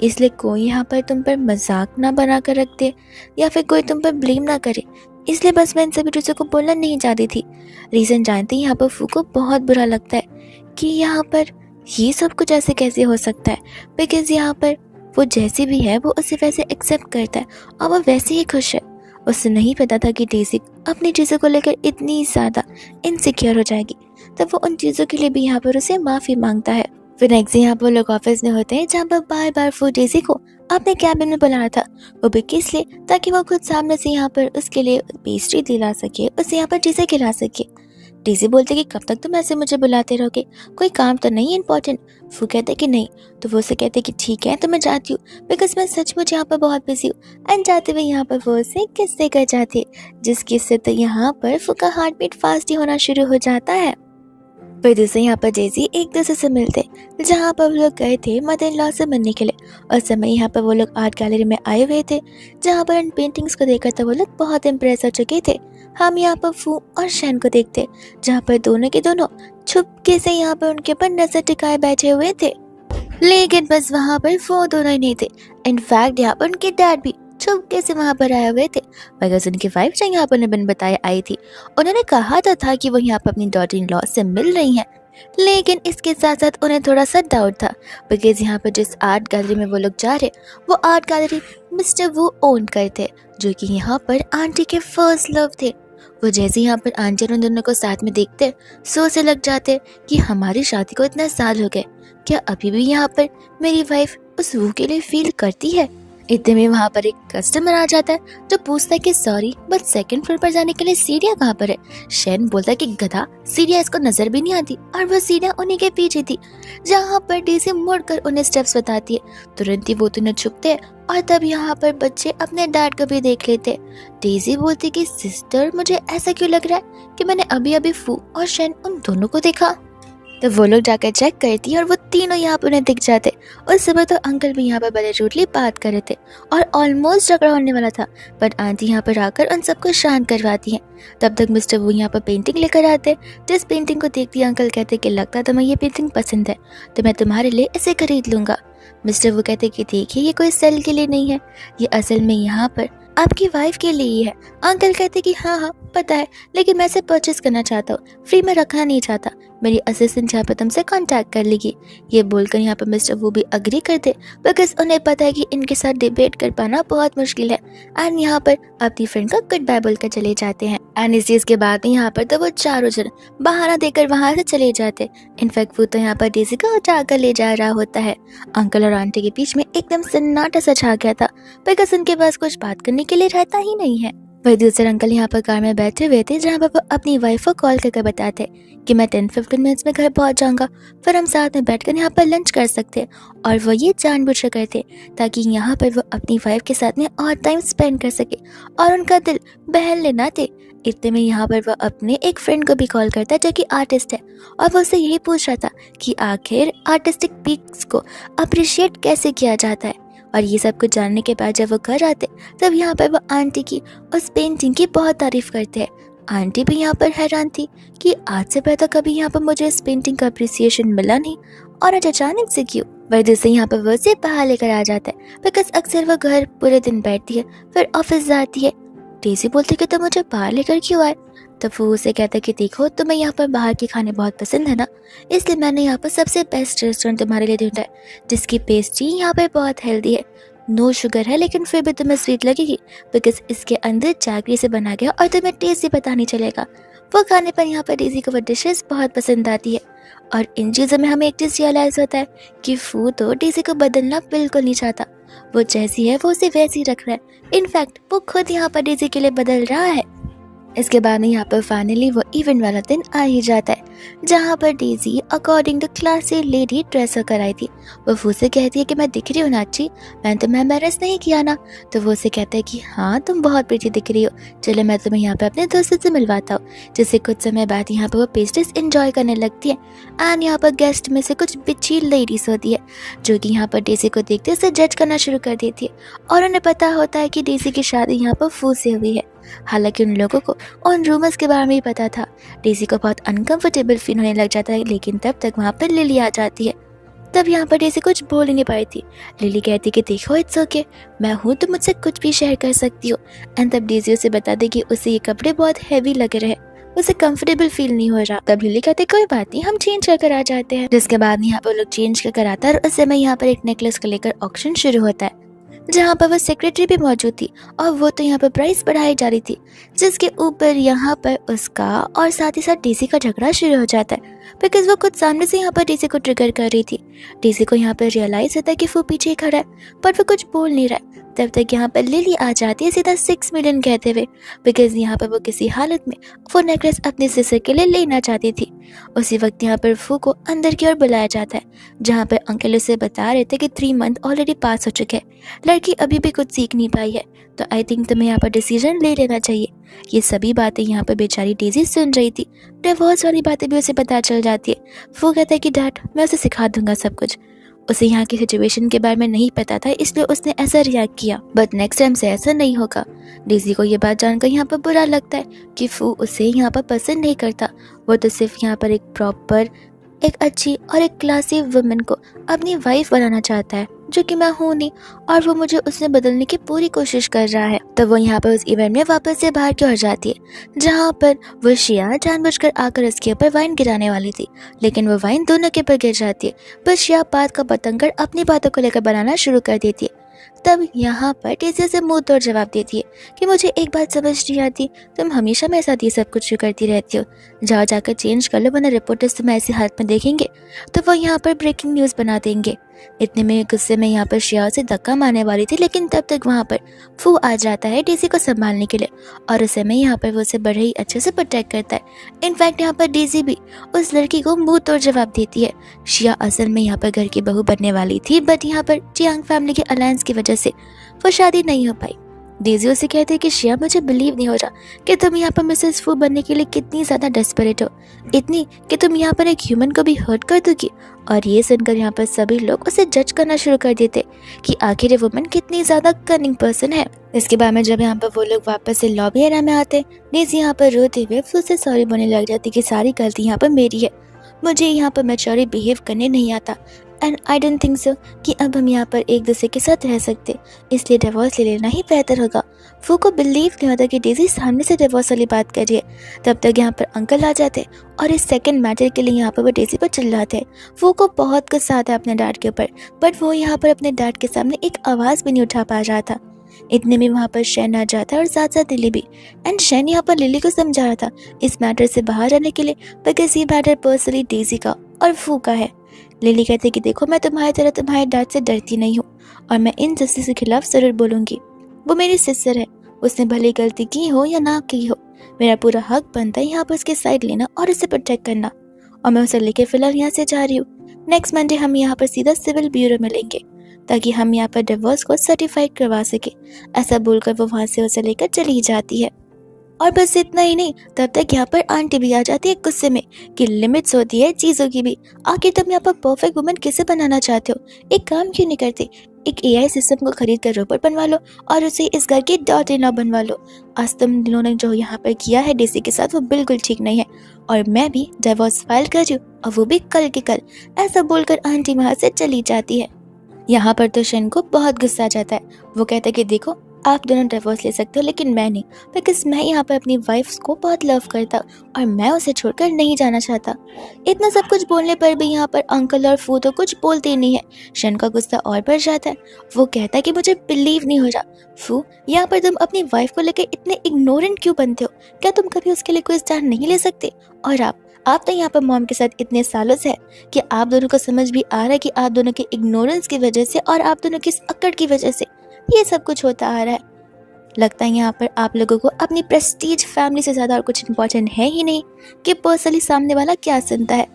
इसलिए कोई यहाँ पर तुम पर मजाक ना बना कर रख दे या फिर कोई तुम पर ब्लेम ना करे, इसलिए बस मैं इन सभी चीज़ों को बोलना नहीं चाहती थी। रीज़न जानते ही यहाँ पर फू को बहुत बुरा लगता है कि यहाँ पर ये सब कुछ ऐसे कैसे हो सकता है, बिकॉज यहाँ पर वो जैसी भी है वो उसे वैसे एक्सेप्ट करता है और वो वैसे ही खुश है। उसे नहीं पता था कि डेज़ी अपनी चीज़ों को लेकर इतनी ज़्यादा इनसिक्योर हो जाएगी, तब वो उन चीज़ों के लिए भी यहाँ पर उसे माफ़ी मांगता है। फिर नेक्स्ट यहाँ पर लोग ऑफिस में होते हैं जहाँ पर बार बार वो डेज़ी को अपने कैबिन में बुला रहा था, वो भी किस लिए, ताकि वो खुद सामने से यहाँ पर उसके लिए पेस्ट्री दिला सके, उसे यहाँ पर चीज़ें खिला सके। डेज़ी बोलते कि कब तक तुम ऐसे मुझे बुलाते रहोगे, कोई काम तो नहीं इम्पोर्टेंट। वो कहते कि नहीं, तो वो उसे कहते कि ठीक है तो मैं जाती हूँ, बिकॉज मैं सचमुच यहाँ पर बहुत बिजी हूँ। एंड जाते हुए यहाँ पर वो उसे किस्से कर जाते, जिस किस्से तो यहाँ पर फू का हार्ट बीट फास्ट ही होना शुरू हो जाता है। फिर दूसरे यहाँ पर डेज़ी एक दूसरे से मिलते, जहाँ पर वो लोग गए थे मदर इन लॉ से मिलने के लिए। और समय यहाँ पर वो लोग आर्ट गैलरी में आए हुए थे, जहाँ पर उन पेंटिंग्स को देखकर तो वो लोग बहुत इम्प्रेस हो चुके थे। हम यहाँ पर फू और शैन को देखते, जहाँ पर दोनों के दोनों छुपके से यहाँ पर उनके ऊपर नजर टिकाए बैठे हुए थे। लेकिन बस वहाँ पर वो दोनों ही नहीं थे, इनफैक्ट यहाँ पर उनके डैड भी छुपके से वहाँ पर आए हुए थे, मगर उनकी वाइफ जो यहाँ पर बिन बताए आई थी। उन्होंने कहा था कि वो यहाँ पर अपनी डॉटर इन लॉ से मिल रही हैं, लेकिन इसके साथ साथ उन्हें थोड़ा सा डाउट था, बिकॉज यहाँ पर जिस आर्ट गैलरी में वो लोग जा रहे वो आर्ट गैलरी मिस्टर वो ओन करते, जो कि यहाँ पर आंटी के फर्स्ट लव थे। वो जैसे यहाँ पर आंटी और उन दोनों को साथ में देखते सोचने लग जाते कि हमारी शादी को इतना साल हो गए, क्या अभी भी यहाँ पर मेरी वाइफ उस वो के लिए फील करती है। इतने में वहाँ पर एक कस्टमर आ जाता है जो पूछता है कि सॉरी बट सेकंड फ्लोर पर जाने के लिए सीढ़ियाँ कहाँ पर है। शैन बोलता है कि गधा, सीढ़ियाँ इसको नजर भी नहीं आती, और वो सीढ़ियाँ उन्हीं के पीछे थी। जहाँ पर डेज़ी मुड़कर उन्हें स्टेप्स बताती है, तुरंत ही वो दोनों छुपते हैं और तब यहाँ पर बच्चे अपने डैड को भी देख लेते। डेज़ी बोलती कि सिस्टर, मुझे ऐसा क्यों लग रहा है कि मैंने अभी अभी फू और शैन उन दोनों को देखा। तो वो लोग जाकर चेक करती है और वो तीनों यहाँ पर उन्हें दिख जाते। उस समय तो अंकल भी यहाँ पर बड़े रूडली बात कर रहे थे और ऑलमोस्ट झगड़ा होने वाला था, बट आंटी यहाँ पर आकर उन सबको शांत करवाती हैं। तब तक मिस्टर वो यहाँ पर पेंटिंग लेकर आते, जिस पेंटिंग को देखती अंकल कहते कि लगता तुम्हें ये पेंटिंग पसंद है तो मैं तुम्हारे लिए इसे खरीद लूँगा। मिस्टर वो कहते कि देखिए ये कोई सेल के लिए नहीं है, ये असल में यहाँ पर आपकी वाइफ के लिए ही है। अंकल कहते कि हाँ पता है, लेकिन मैं इसे परचेस करना चाहता हूँ, फ्री में रखना नहीं चाहता। मेरी असिस्टेंट यहाँ पर तुमसे कांटेक्ट कर लेगी। ये बोलकर यहाँ पर मिस्टर वो भी अग्री करते, बिकॉज उन्हें पता है कि इनके साथ डिबेट कर पाना बहुत मुश्किल है। एंड यहाँ पर अपनी फ्रेंड का गुड बाय बोलकर चले जाते हैं। एंड इस चीज़ के बाद यहाँ पर तो वो चारों जन बहाना देकर वहाँ से चले जाते। इनफैक्ट वो तो यहाँ पर डेज़ी को उठाकर ले जा रहा होता है। अंकल और आंटी के बीच में एकदम सन्नाटा सा छा गया था, बिकॉज उनके पास कुछ बात करने के लिए रहता ही नहीं है। वही दूसरे अंकल यहाँ पर कार में बैठे हुए थे, जहाँ पर वो अपनी वाइफ को कॉल करके बताते कि मैं 10-15 मिनट्स में घर पहुँच जाऊँगा, फिर हम साथ में बैठकर यहाँ पर लंच कर सकते हैं। और वो ये जानबूझकर करते ताकि यहाँ पर वो अपनी वाइफ के साथ में और टाइम स्पेंड कर सके और उनका दिल बहलने ना दे। इतने में यहाँ पर वो अपने एक फ्रेंड को भी कॉल करता है जो कि आर्टिस्ट है, और वो उससे यही पूछ रहा था कि आखिर आर्टिस्टिक पीक्स को अप्रिशिएट कैसे किया जाता है। और ये सब कुछ जानने के बाद जब वो घर आते तब यहाँ पर वो आंटी की उस पेंटिंग की बहुत तारीफ करते हैं। आंटी भी यहाँ पर हैरान थी कि आज से पहले कभी यहाँ पर मुझे इस पेंटिंग का अप्रिसिएशन मिला नहीं, और आज अचानक से क्यों। वजह से यहाँ पर वो से बाहर लेकर आ जाता है, बिकॉज अक्सर वो घर पूरे दिन बैठती है फिर ऑफिस जाती है। डेज़ी बोलती कि तो मुझे बाहर लेकर क्यों आए। तब वो उसे कहता कि देखो तुम्हें यहाँ पर बाहर के खाने बहुत पसंद है ना, इसलिए मैंने यहाँ पर सबसे बेस्ट रेस्टोरेंट तुम्हारे लिए ढूंढा है, जिसकी पेस्ट्री यहाँ पर बहुत हेल्दी है। नो शुगर है लेकिन फिर भी तुम्हें स्वीट लगेगी बिकॉज इसके अंदर जैगरी से बना गया और तुम्हें टेस्ट भी पता नहीं चलेगा। वो खाने पर यहाँ पर डेज़ी को वो डिशेस बहुत पसंद आती है। और इन चीज़ों में हमें एक चीज़ रियलाइज़ होता है कि फू तो डेज़ी को बदलना बिल्कुल नहीं चाहता। वो जैसी है वो उसे वैसी रख रहा है। इनफैक्ट वो खुद यहाँ पर डेज़ी के लिए बदल रहा है। इसके बाद में यहाँ पर फाइनली वो इवेंट वाला दिन आ ही जाता है जहाँ पर डेज़ी अकॉर्डिंग टू क्लास से लेडी ड्रेस होकर आई थी। वो फू से कहती है कि मैं दिख रही हूँ ना अच्छी, मैंने तुम्हें एम्बैरेस नहीं किया ना। तो वो उसे कहता है कि हाँ तुम बहुत प्रीटी दिख रही हो, चलो मैं तुम्हें यहाँ पे अपने दोस्तों से मिलवाता हूँ। जिससे कुछ समय बाद यहाँ पर वो पेस्ट्रीज इंजॉय करने लगती है। एंड यहाँ पर गेस्ट में से कुछ बिच्छी लेडीज होती है जो कि यहाँ पर डेज़ी को देखते उसे जज करना शुरू कर देती है। और उन्हें पता होता है कि डेज़ी की शादी यहाँ पर फू से हुई है। हालांकि उन लोगों को उन रूमर्स के बारे में ही पता था। डेज़ी को बहुत अनकंफर्टेबल फील होने लग जाता है, लेकिन तब तक वहाँ पर लिली आ जाती है। तब यहाँ पर डेज़ी कुछ बोल ही नहीं पाई थी। लिली कहती कि देखो इट्स ओके, मैं हूँ तो मुझसे कुछ भी शेयर कर सकती हो। एंड तब डेज़ी उसे बता दे कि उसे ये कपड़े बहुत हैवी लग रहे हैं, उसे कंफर्टेबल फील नहीं हो रहा। तब लिली कहते कोई बात नहीं, हम चेंज कर आ जाते हैं। जिसके बाद यहाँ पर लोग चेंज कर आता है और उस समय यहाँ पर एक नेकलेस को लेकर ऑक्शन शुरू होता है जहाँ पर वो सेक्रेटरी भी मौजूद थी। और वो तो यहाँ पर प्राइस बढ़ाई जा रही थी, जिसके ऊपर यहाँ पर उसका और साथ ही साथ डेज़ी का झगड़ा शुरू हो जाता है बिकॉज वो खुद सामने से यहाँ पर डेज़ी को ट्रिगर कर रही थी। डेज़ी को यहाँ पर रियलाइज होता है कि वो पीछे खड़ा है बट वो कुछ बोल नहीं रहा है। तब तक यहाँ पर लिली आ जाती है सीधा 6 मिलियन कहते हुए बिकॉज यहाँ पर वो किसी हालत में वो नेकलेस अपने सिस्टर के लिए लेना चाहती थी। उसी वक्त यहाँ पर फू को अंदर की ओर बुलाया जाता है जहाँ पर अंकल उसे बता रहे थे कि 3 मंथ ऑलरेडी पास हो चुके हैं, लड़की अभी भी कुछ सीख नहीं पाई है, तो आई थिंक तुम्हें यहाँ पर डिसीजन ले लेना चाहिए। ये सभी बातें यहाँ पर बेचारी डेज़ी सुन रही थी। डिवोर्स वाली बातें भी उसे पता चल जाती है। वो कहता है कि डैड मैं उसे सिखा दूंगा सब कुछ। उसे यहाँ की सिचुएशन के बारे में नहीं पता था इसलिए उसने ऐसा रिएक्ट किया, बट नेक्स्ट टाइम से ऐसा नहीं होगा। डेज़ी को ये बात जानकर यहाँ पर बुरा लगता है कि फू उसे यहाँ पर पसंद नहीं करता। वो तो सिर्फ यहाँ पर एक प्रॉपर, एक अच्छी और एक क्लासी वुमन को अपनी वाइफ बनाना चाहता है जो कि मैं हूँ नहीं, और वो मुझे उससे बदलने की पूरी कोशिश कर रहा है। तो वो यहाँ पर उस इवेंट में वापस से बाहर की ओर जाती है जहाँ पर वो शिया जानबूझकर आकर उसके ऊपर वाइन गिराने वाली थी, लेकिन वो वाइन दोनों के ऊपर गिर जाती है। पर शिया बात का पतंग कर अपनी बातों को लेकर बनाना शुरू कर देती है। तब यहाँ पर डेज़ी से मुंह तोड़ जवाब देती है कि मुझे एक बात समझ नहीं आती, तुम हमेशा मेरे साथ ये सब कुछ करती रहती हो, जाओ जाकर चेंज कर लो वरना रिपोर्टर्स तुम्हें ऐसे हालत में देखेंगे तो वो यहाँ पर ब्रेकिंग न्यूज़ बना देंगे। इतने में गुस्से में यहाँ पर श्रेया से धक्का मारने वाली थी, लेकिन तब तक वहाँ पर फू आ जाता है डेज़ी को संभालने के लिए और उस समय यहाँ पर वो उसे बड़े ही अच्छे से प्रोटेक्ट करता है। इनफैक्ट यहाँ पर डेज़ी भी उस लड़की को मुंह तोड़ जवाब देती है। शिया असल में यहाँ पर घर की बहू बनने वाली थी, बट यहाँ पर चियांग फैमिली के अलायंस की वजह से वो शादी नहीं हो पाई। डेज़ी उसे कहती है कि शिया मुझे बिलीव नहीं हो रहा कि तुम यहाँ पर मिसेस फू बनने के लिए कितनी ज़्यादा डेस्परेट हो, इतनी कि तुम यहाँ पर एक ह्यूमन को भी हर्ट कर दोगी। और ये सुनकर यहाँ पर सभी लोग उसे जज करना शुरू कर देते कि आखिर ये वुमन कितनी ज़्यादा कनिंग पर्सन है। इसके बाद में जब यहाँ पर वो लोग वापस से लॉबी एरिया में आते, डेज़ी यहाँ पर रोते हुए फू से सॉरी बोलने लग जाती कि सारी गलती यहाँ पर मेरी है, मुझे यहाँ पर मैच्योरली बिहेव करने नहीं आता and I don't think so कि अब हम यहाँ पर एक दूसरे के साथ रह सकते, इसलिए डिवोर्स ले लेना ही बेहतर होगा। फू को बिलीव नहीं होता कि डेज़ी सामने से डिवोर्स वाली बात कर रही है। तब तक यहाँ पर अंकल आ जाते और इस सेकंड मैटर के लिए यहाँ पर वो डेज़ी पर चिल्लाते हैं। फू को बहुत गुस्सा आता है अपने डैड के ऊपर, बट वो यहाँ पर अपने डैड के सामने एक आवाज़ भी नहीं उठा पा रहा था। इतने में वहाँ पर शैन आ जाता है और साथ साथ लिली भी। एंड शैन यहाँ पर लिली को समझा रहा था इस मैटर से बाहर आने के लिए, बिकॉज ये मैटर पर्सनली डेज़ी का और फू का है। लिली कहती कि देखो मैं तुम्हारी तरह तुम्हारे डैड से डरती नहीं हूँ और मैं इन जस्टिस के खिलाफ जरूर बोलूँगी। वो मेरी सिस्टर है, उसने भले गलती की हो या ना की हो, मेरा पूरा हक बनता है यहाँ पर उसके साइड लेना और उसे प्रोटेक्ट करना। और मैं उसे लेकर फिलहाल यहाँ से जा रही हूँ। नेक्स्ट मंडे हम यहाँ पर सीधा सिविल ब्यूरो मिलेंगे ताकि हम यहाँ पर डिवोर्स को सर्टिफाइड करवा सके। ऐसा बोलकर वो वहाँ से उसे लेकर चली जाती है। और बस इतना ही नहीं, तब तक यहाँ पर आंटी भी आ जाती है गुस्से में कि लिमिट्स होती है चीज़ों की भी। आखिर तुम यहाँ पर परफेक्ट वुमन किसे बनाना चाहते हो? एक काम क्यों नहीं करते, एक एआई सिस्टम को खरीद कर रोबोट बनवा लो और उसे इस घर की डॉटर इन लॉ बनवा लो। आज तुम लोगों ने जो यहाँ पर किया है डेज़ी के साथ वो बिल्कुल ठीक नहीं है और मैं भी डिवोर्स फाइल कर रही हूँ और वो भी कल के कल। ऐसा बोलकर आंटी वहाँ से चली जाती है। यहाँ पर तो शन को बहुत गुस्सा आ जाता है। वो कहता है कि देखो आप दोनों डिवोर्स ले सकते हो लेकिन मैं नहीं, बिकॉज मैं यहाँ पर अपनी वाइफ को बहुत लव करता हूँ और मैं उसे छोड़कर नहीं जाना चाहता। इतना सब कुछ बोलने पर भी यहाँ पर अंकल और फू तो कुछ बोलते ही नहीं है। शन का गुस्सा और बढ़ जाता है। वो कहता है कि मुझे बिलीव नहीं हो रहा। फू, यहाँ पर तुम अपनी वाइफ को लेकर इतने इग्नोरेंट क्यों बनते हो? क्या तुम कभी उसके लिए कोई स्टैंड नहीं ले सकते? और आप तो यहाँ पर मॉम के साथ इतने सालों से है कि आप दोनों को समझ भी आ रहा है कि आप दोनों के इग्नोरेंस की वजह से और आप दोनों की इस अक्कड़ की वजह से ये सब कुछ होता आ रहा है। लगता है यहाँ पर आप लोगों को अपनी प्रेस्टीज फैमिली से ज़्यादा और कुछ इम्पोर्टेंट है ही नहीं कि पर्सनली सामने वाला क्या सुनता है।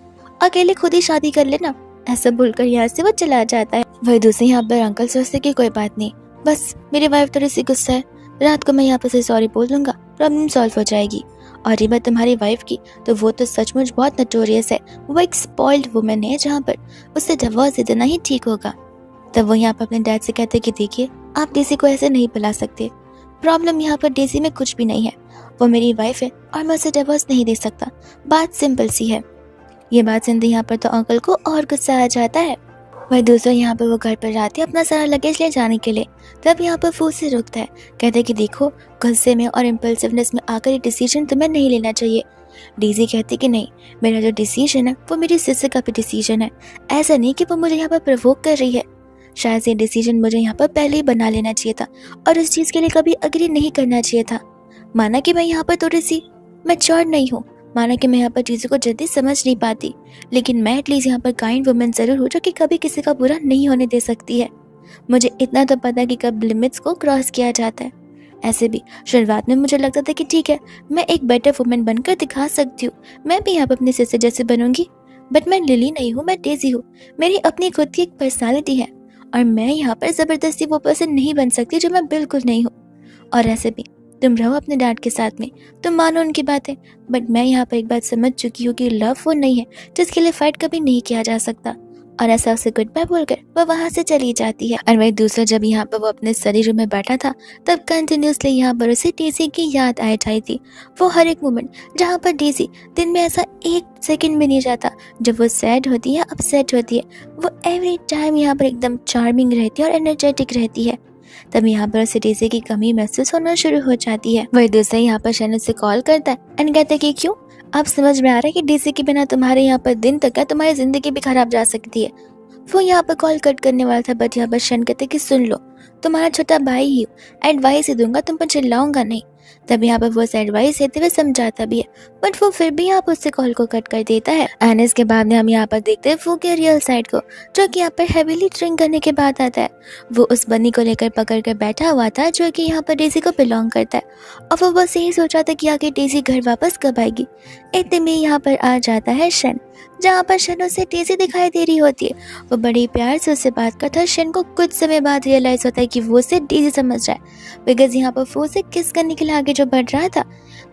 अकेले खुद ही शादी कर लेना। ऐसा बोलकर यहाँ से वो चला जाता है। वही दूसरे यहाँ पर अंकल सोचते कि कोई बात नहीं, बस मेरी वाइफ थोड़ी सी गुस्सा है, रात को मैं यहाँ पर से सॉरी बोल दूंगा, प्रॉब्लम सॉल्व हो जाएगी। और ये बात तुम्हारी वाइफ की, तो वो तो सचमुच बहुत नटोरियस है। वो एक स्पॉइल्ड वुमेन है जहाँ पर उससे डिवोर्स दे देना ही ठीक होगा। तब वो यहाँ पर अपने डैड से कहते कि देखिए, आप डेज़ी को ऐसे नहीं बुला सकते। प्रॉब्लम यहाँ पर डेज़ी में कुछ भी नहीं है। वो मेरी वाइफ है और मैं उसे डिवोर्स नहीं दे सकता। बात सिंपल सी है। ये बात सुनते यहाँ पर तो अंकल को और गुस्सा आ जाता है। वह दूसरा यहाँ पर वो घर पर जाते अपना सारा लगेज ले जाने के लिए। तब यहाँ पर फू से रुकता है, कहते कि देखो, गुस्से में और इम्पल्सिवनेस में आकर ये डिसीजन तुम्हें नहीं लेना चाहिए। डेज़ी कहती कि नहीं, मेरा जो डिसीजन है वो मेरी सिस्टर का भी डिसीजन है। ऐसा नहीं कि वो मुझे यहाँ पर प्रवोक कर रही है। शायद ये डिसीजन मुझे यहाँ पर पहले ही बना लेना चाहिए था और इस चीज़ के लिए कभी अग्री नहीं करना चाहिए था। माना कि मैं यहाँ पर थोड़ी सी मैच्योर नहीं हूँ, माना कि मैं यहाँ पर चीज़ों को जल्दी समझ नहीं पाती, लेकिन मैं एटलीस्ट यहाँ पर काइंड वुमेन ज़रूर हूँ जो कि कभी किसी का बुरा नहीं होने दे सकती है। मुझे इतना तो पता है कि कब लिमिट्स को क्रॉस किया जाता है। ऐसे भी शुरुआत में मुझे लगता था कि ठीक है, मैं एक बेटर वुमेन बनकर दिखा सकती हूँ, मैं भी यहाँ पर अपनी सिस्टर जैसे बनूंगी। बट मैं लिली नहीं हूँ, मैं डेज़ी हूँ। मेरी अपनी खुद की एक पर्सनैलिटी है और मैं यहाँ पर ज़बरदस्ती वो पर्सन नहीं बन सकती जो मैं बिल्कुल नहीं हूँ। और ऐसे भी तुम रहो अपने डैड के साथ में, तुम मानो उनकी बातें, बट मैं यहाँ पर एक बात समझ चुकी हूँ कि लव वो नहीं है जिसके लिए फाइट कभी नहीं किया जा सकता। और ऐसा उसे गुड बाय बोलकर वो वहाँ से चली जाती है। और वही दूसरा, जब यहाँ पर वो अपने स्टडी रूम में बैठा था, तब कंटिन्यूसली यहाँ पर उसे डेज़ी की याद आ जाती थी। वो हर एक मोमेंट जहाँ पर डेज़ी दिन में ऐसा एक सेकंड भी नहीं जाता जब वो सैड होती है, अपसेट होती है, वो एवरी टाइम यहाँ पर एकदम चार्मिंग रहती है और एनर्जेटिक रहती है। तब यहाँ पर उसे डेज़ी की कमी महसूस होना शुरू हो जाती है। वही दूसरा यहाँ पर शन से कॉल करता है एंड कहता है कि क्यों, अब समझ में आ रहा है कि डेज़ी के बिना तुम्हारे यहाँ पर दिन तक है, तुम्हारी जिंदगी भी खराब जा सकती है। वो यहाँ पर कॉल कट करने वाला था, बट यहाँ पर शन कहते कि सुन लो, तुम्हारा छोटा भाई ही हूँ, एडवाइस ही दूंगा, तुम पर चिल्लाऊंगा नहीं। तब यहाँ पर वो एडवाइस देते हुए समझाता भी है, बट वो फिर भी यहाँ पर उससे कॉल को कट कर देता है। एंड इसके बाद में हम यहाँ पर देखते हैं वो के रियल साइड को, जो कि यहाँ पर हैवीली ड्रिंक करने के बाद आता है। वो उस बनी को लेकर पकड़ कर बैठा हुआ था जो कि यहाँ पर डेज़ी को बिलोंग करता है, और वो बस यही सोच रहा था कि आगे डेज़ी घर वापस कब आएगी। इतने में यहाँ पर आ जाता है शन, जहाँ पर शन उसे डेज़ी दिखाई दे रही होती है। वो बड़ी प्यार से उससे बात करता है। शन को कुछ समय बाद रियलाइज होता है कि वो उसे डेज़ी समझ रहा है, बिकॉज यहाँ पर वो उसे किस करने के लिए आगे जो बढ़ रहा था,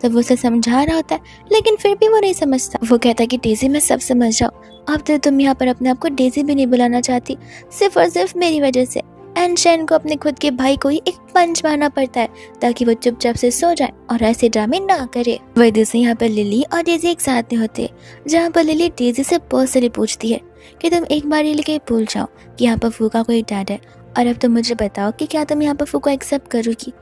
तो वो उसे समझा रहा होता है, लेकिन फिर भी वो नहीं समझता। वो कहता है कि डेज़ी, मैं सब समझ रहा हूँ, अब तो तुम यहाँ पर अपने आप को डेज़ी भी नहीं बुलाना चाहती, सिर्फ और सिर्फ मेरी वजह से। एंड शन को अपने खुद के भाई को ही एक पंच मारना पड़ता है ताकि वो चुपचाप से सो जाए और ऐसे ड्रामे ना करे। वही दूसरी यहाँ पर लिली और डेज़ी एक साथ में होते हैं, जहाँ पर लिली डेज़ी से पर्सनली पूछती है कि तुम एक बार ये लेके भूल जाओ कि यहाँ पर फू का कोई डैड है, और अब तुम मुझे बताओ कि क्या तुम यहाँ पर फू को एक्सेप्ट करोगी?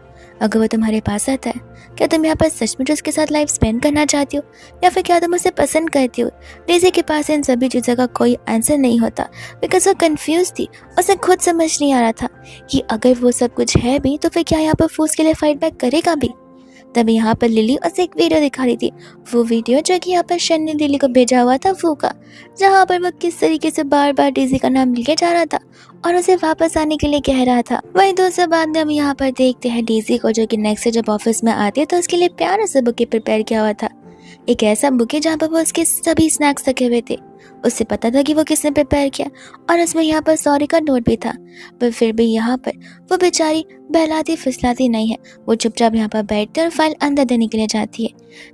अगर वो तुम्हारे पास आता है, क्या तुम यहाँ पर सचमुच उसके साथ लाइफ स्पेंड करना चाहती हो, या फिर क्या तुम उसे पसंद करती हो? डेज़ी के पास इन सभी चीज़ों का कोई आंसर नहीं होता, बिकॉज वो कंफ्यूज थी। उसे खुद समझ नहीं आ रहा था कि अगर वो सब कुछ है भी तो फिर क्या यहाँ पर फूस के लिए फाइट बैक करेगा भी। तभी यहाँ पर लिली उसे एक वीडियो दिखा रही थी, वो वीडियो जो कि यहाँ पर शन ने लिली को भेजा हुआ था फू का, जहाँ पर वो किस तरीके से बार बार डेज़ी का नाम लेके जा रहा था और उसे वापस आने के लिए कह रहा था। वही दूसरे बाद में हम यहाँ पर देखते हैं डेज़ी को, जो कि नेक्स्ट से जब ऑफिस में आती है तो उसके लिए प्यारा सा बुके प्रिपेयर किया हुआ था। एक ऐसा बुके जहाँ पर वो उसके सभी स्नैक्स रखे हुए थे। उससे पता था कि वो किसने प्रिपेयर किया, और उसमें यहाँ पर सॉरी का नोट भी था, पर फिर भी यहाँ पर वो बेचारी बहलाती फिसलाती नहीं है। वो चुपचाप यहाँ पर बैठती और फाइल अंदर देने के लिए जाती है,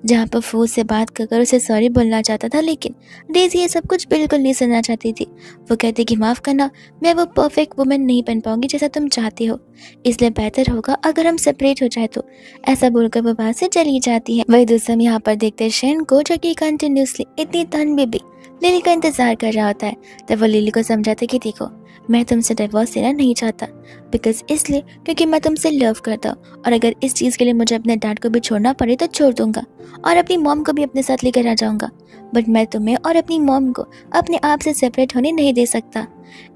जहाँ पर फूस से बात कर उसे सॉरी बोलना चाहता था, लेकिन डेज़ी ये सब कुछ बिल्कुल नहीं सुनना चाहती थी। वो कहती कि माफ़ करना, मैं वो परफेक्ट वुमेन नहीं बन पाऊंगी जैसा तुम चाहती हो, इसलिए बेहतर होगा अगर हम सेपरेट हो जाए तो। ऐसा बोलकर वो वहाँ से चली जाती है। वही दूसरा यहाँ पर देखते हैं शेन को, जो कि कंटिन्यूसली इतनी तन भी लिली का इंतजार कर रहा होता है। तब वो लिली को समझाते कि देखो, मैं तुमसे डिवोर्स लेना नहीं चाहता, बिकॉज इसलिए क्योंकि मैं तुमसे लव करता हूँ, और अगर इस चीज़ के लिए मुझे अपने डैड को भी छोड़ना पड़े तो छोड़ दूंगा, और अपनी मॉम को भी अपने साथ लेकर आ जाऊंगा। बट मैं तुम्हें और अपनी मॉम को अपने आप से सेपरेट होने नहीं दे सकता।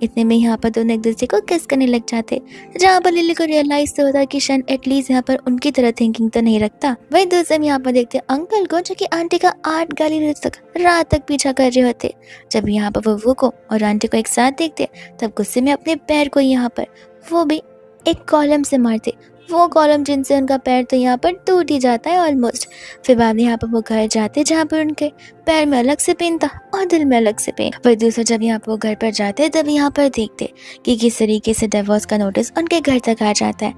इतने में यहाँ पर दोनों एक दूसरे को किस करने लग जाते, जहाँ पर लिली को रियलाइज तो होता कि शन एटलीस्ट यहाँ पर उनकी तरह थिंकिंग तो नहीं रखता। वही दूसरे में यहाँ पर देखते अंकल को, जो कि आंटी का 8 गाली तक रात तक पीछा कर रहे होते। जब यहाँ पर वो को और आंटी को एक साथ देखते, तब गुस्से में अपने पैर को यहाँ पर वो भी एक कॉलम से मारते, वो कॉलम जिनसे उनका पैर तो यहाँ पर टूट ही जाता है ऑलमोस्ट। फिर बाद में यहाँ पर वो घर जाते, जहाँ पर उनके पैर में अलग से पेन था और दिल में अलग से पेन। वही दूसरा जब यहाँ पर वो घर पर जाते, तब यहाँ पर देखते कि किस तरीके से डिवोर्स का नोटिस उनके घर तक आ जाता है।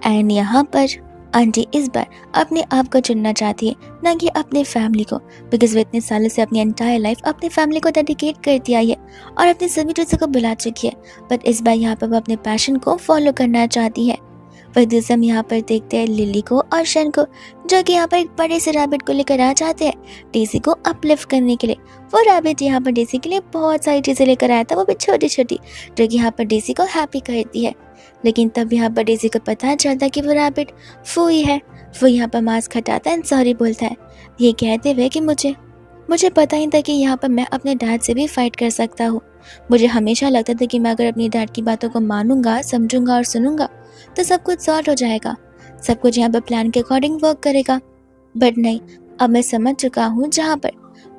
एंड यहाँ पर आंटी इस बार अपने आप को चुनना चाहती है, ना कि अपने फैमिली को, बिकॉज वो इतने सालों से अपनी एंटायर लाइफ अपनी फैमिली को डेडिकेट करती आई है और अपने सभी दोस्तों को बुला चुकी है। बट इस बार यहाँ पर वो अपने पैशन को फॉलो करना चाहती है। वही दूसरे हम यहाँ पर देखते हैं लिली को और शन को, जो कि यहाँ पर एक बड़े से रैबिट को लेकर आ जाते हैं डेजी को अपलिफ्ट करने के लिए। वो रैबिट यहाँ पर डेजी के लिए बहुत सारी चीज़ें लेकर आया था, वो भी छोटी छोटी, जो कि यहाँ पर डेजी को हैप्पी करती है। लेकिन तब यहाँ पर डेजी को पता चलता कि वो रैबिट फूई है। वो यहाँ पर मास्क हटाता है एंड सॉरी बोलता है, ये कहते हुए कि मुझे पता ही था कि यहाँ पर मैं अपने डैड से भी फाइट कर सकता हूँ। मुझे हमेशा लगता था कि मैं अगर अपनी डैड की बातों को मानूंगा, समझूंगा और सुनूंगा तो सब कुछ सॉर्ट हो जाएगा, सब कुछ यहाँ पर प्लान के अकॉर्डिंग वर्क करेगा। बट नहीं, अब मैं समझ चुका हूँ जहाँ पर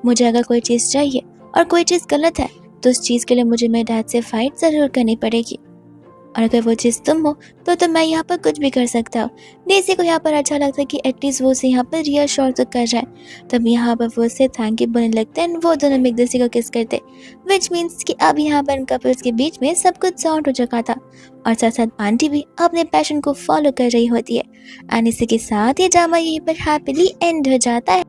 मुझे अगर कोई चीज़ चाहिए और कोई चीज़ गलत है तो उस चीज़ के लिए मुझे मेरे डैड से फाइट ज़रूर करनी पड़ेगी, और अगर वो चीज़ तुम हो तो मैं यहाँ पर कुछ भी कर सकता हूँ। डेजी को यहाँ पर अच्छा लगता है कि एटलीस्ट वो उसे यहाँ पर रियश्योर तो कर रहा है। तब यहाँ पर वो उसे थैंक यू बोलने लगते हैं, वो दोनों एक दूसरे को किस करते, विच मीन्स कि अब यहाँ पर कपल्स के बीच में सब कुछ सॉर्ट हो चुका था, और साथ साथ आंटी भी अपने पैशन को फॉलो कर रही होती है। एंड इसी के साथ ये ड्रामा यहीं पर हैप्पीली एंड हो जाता है।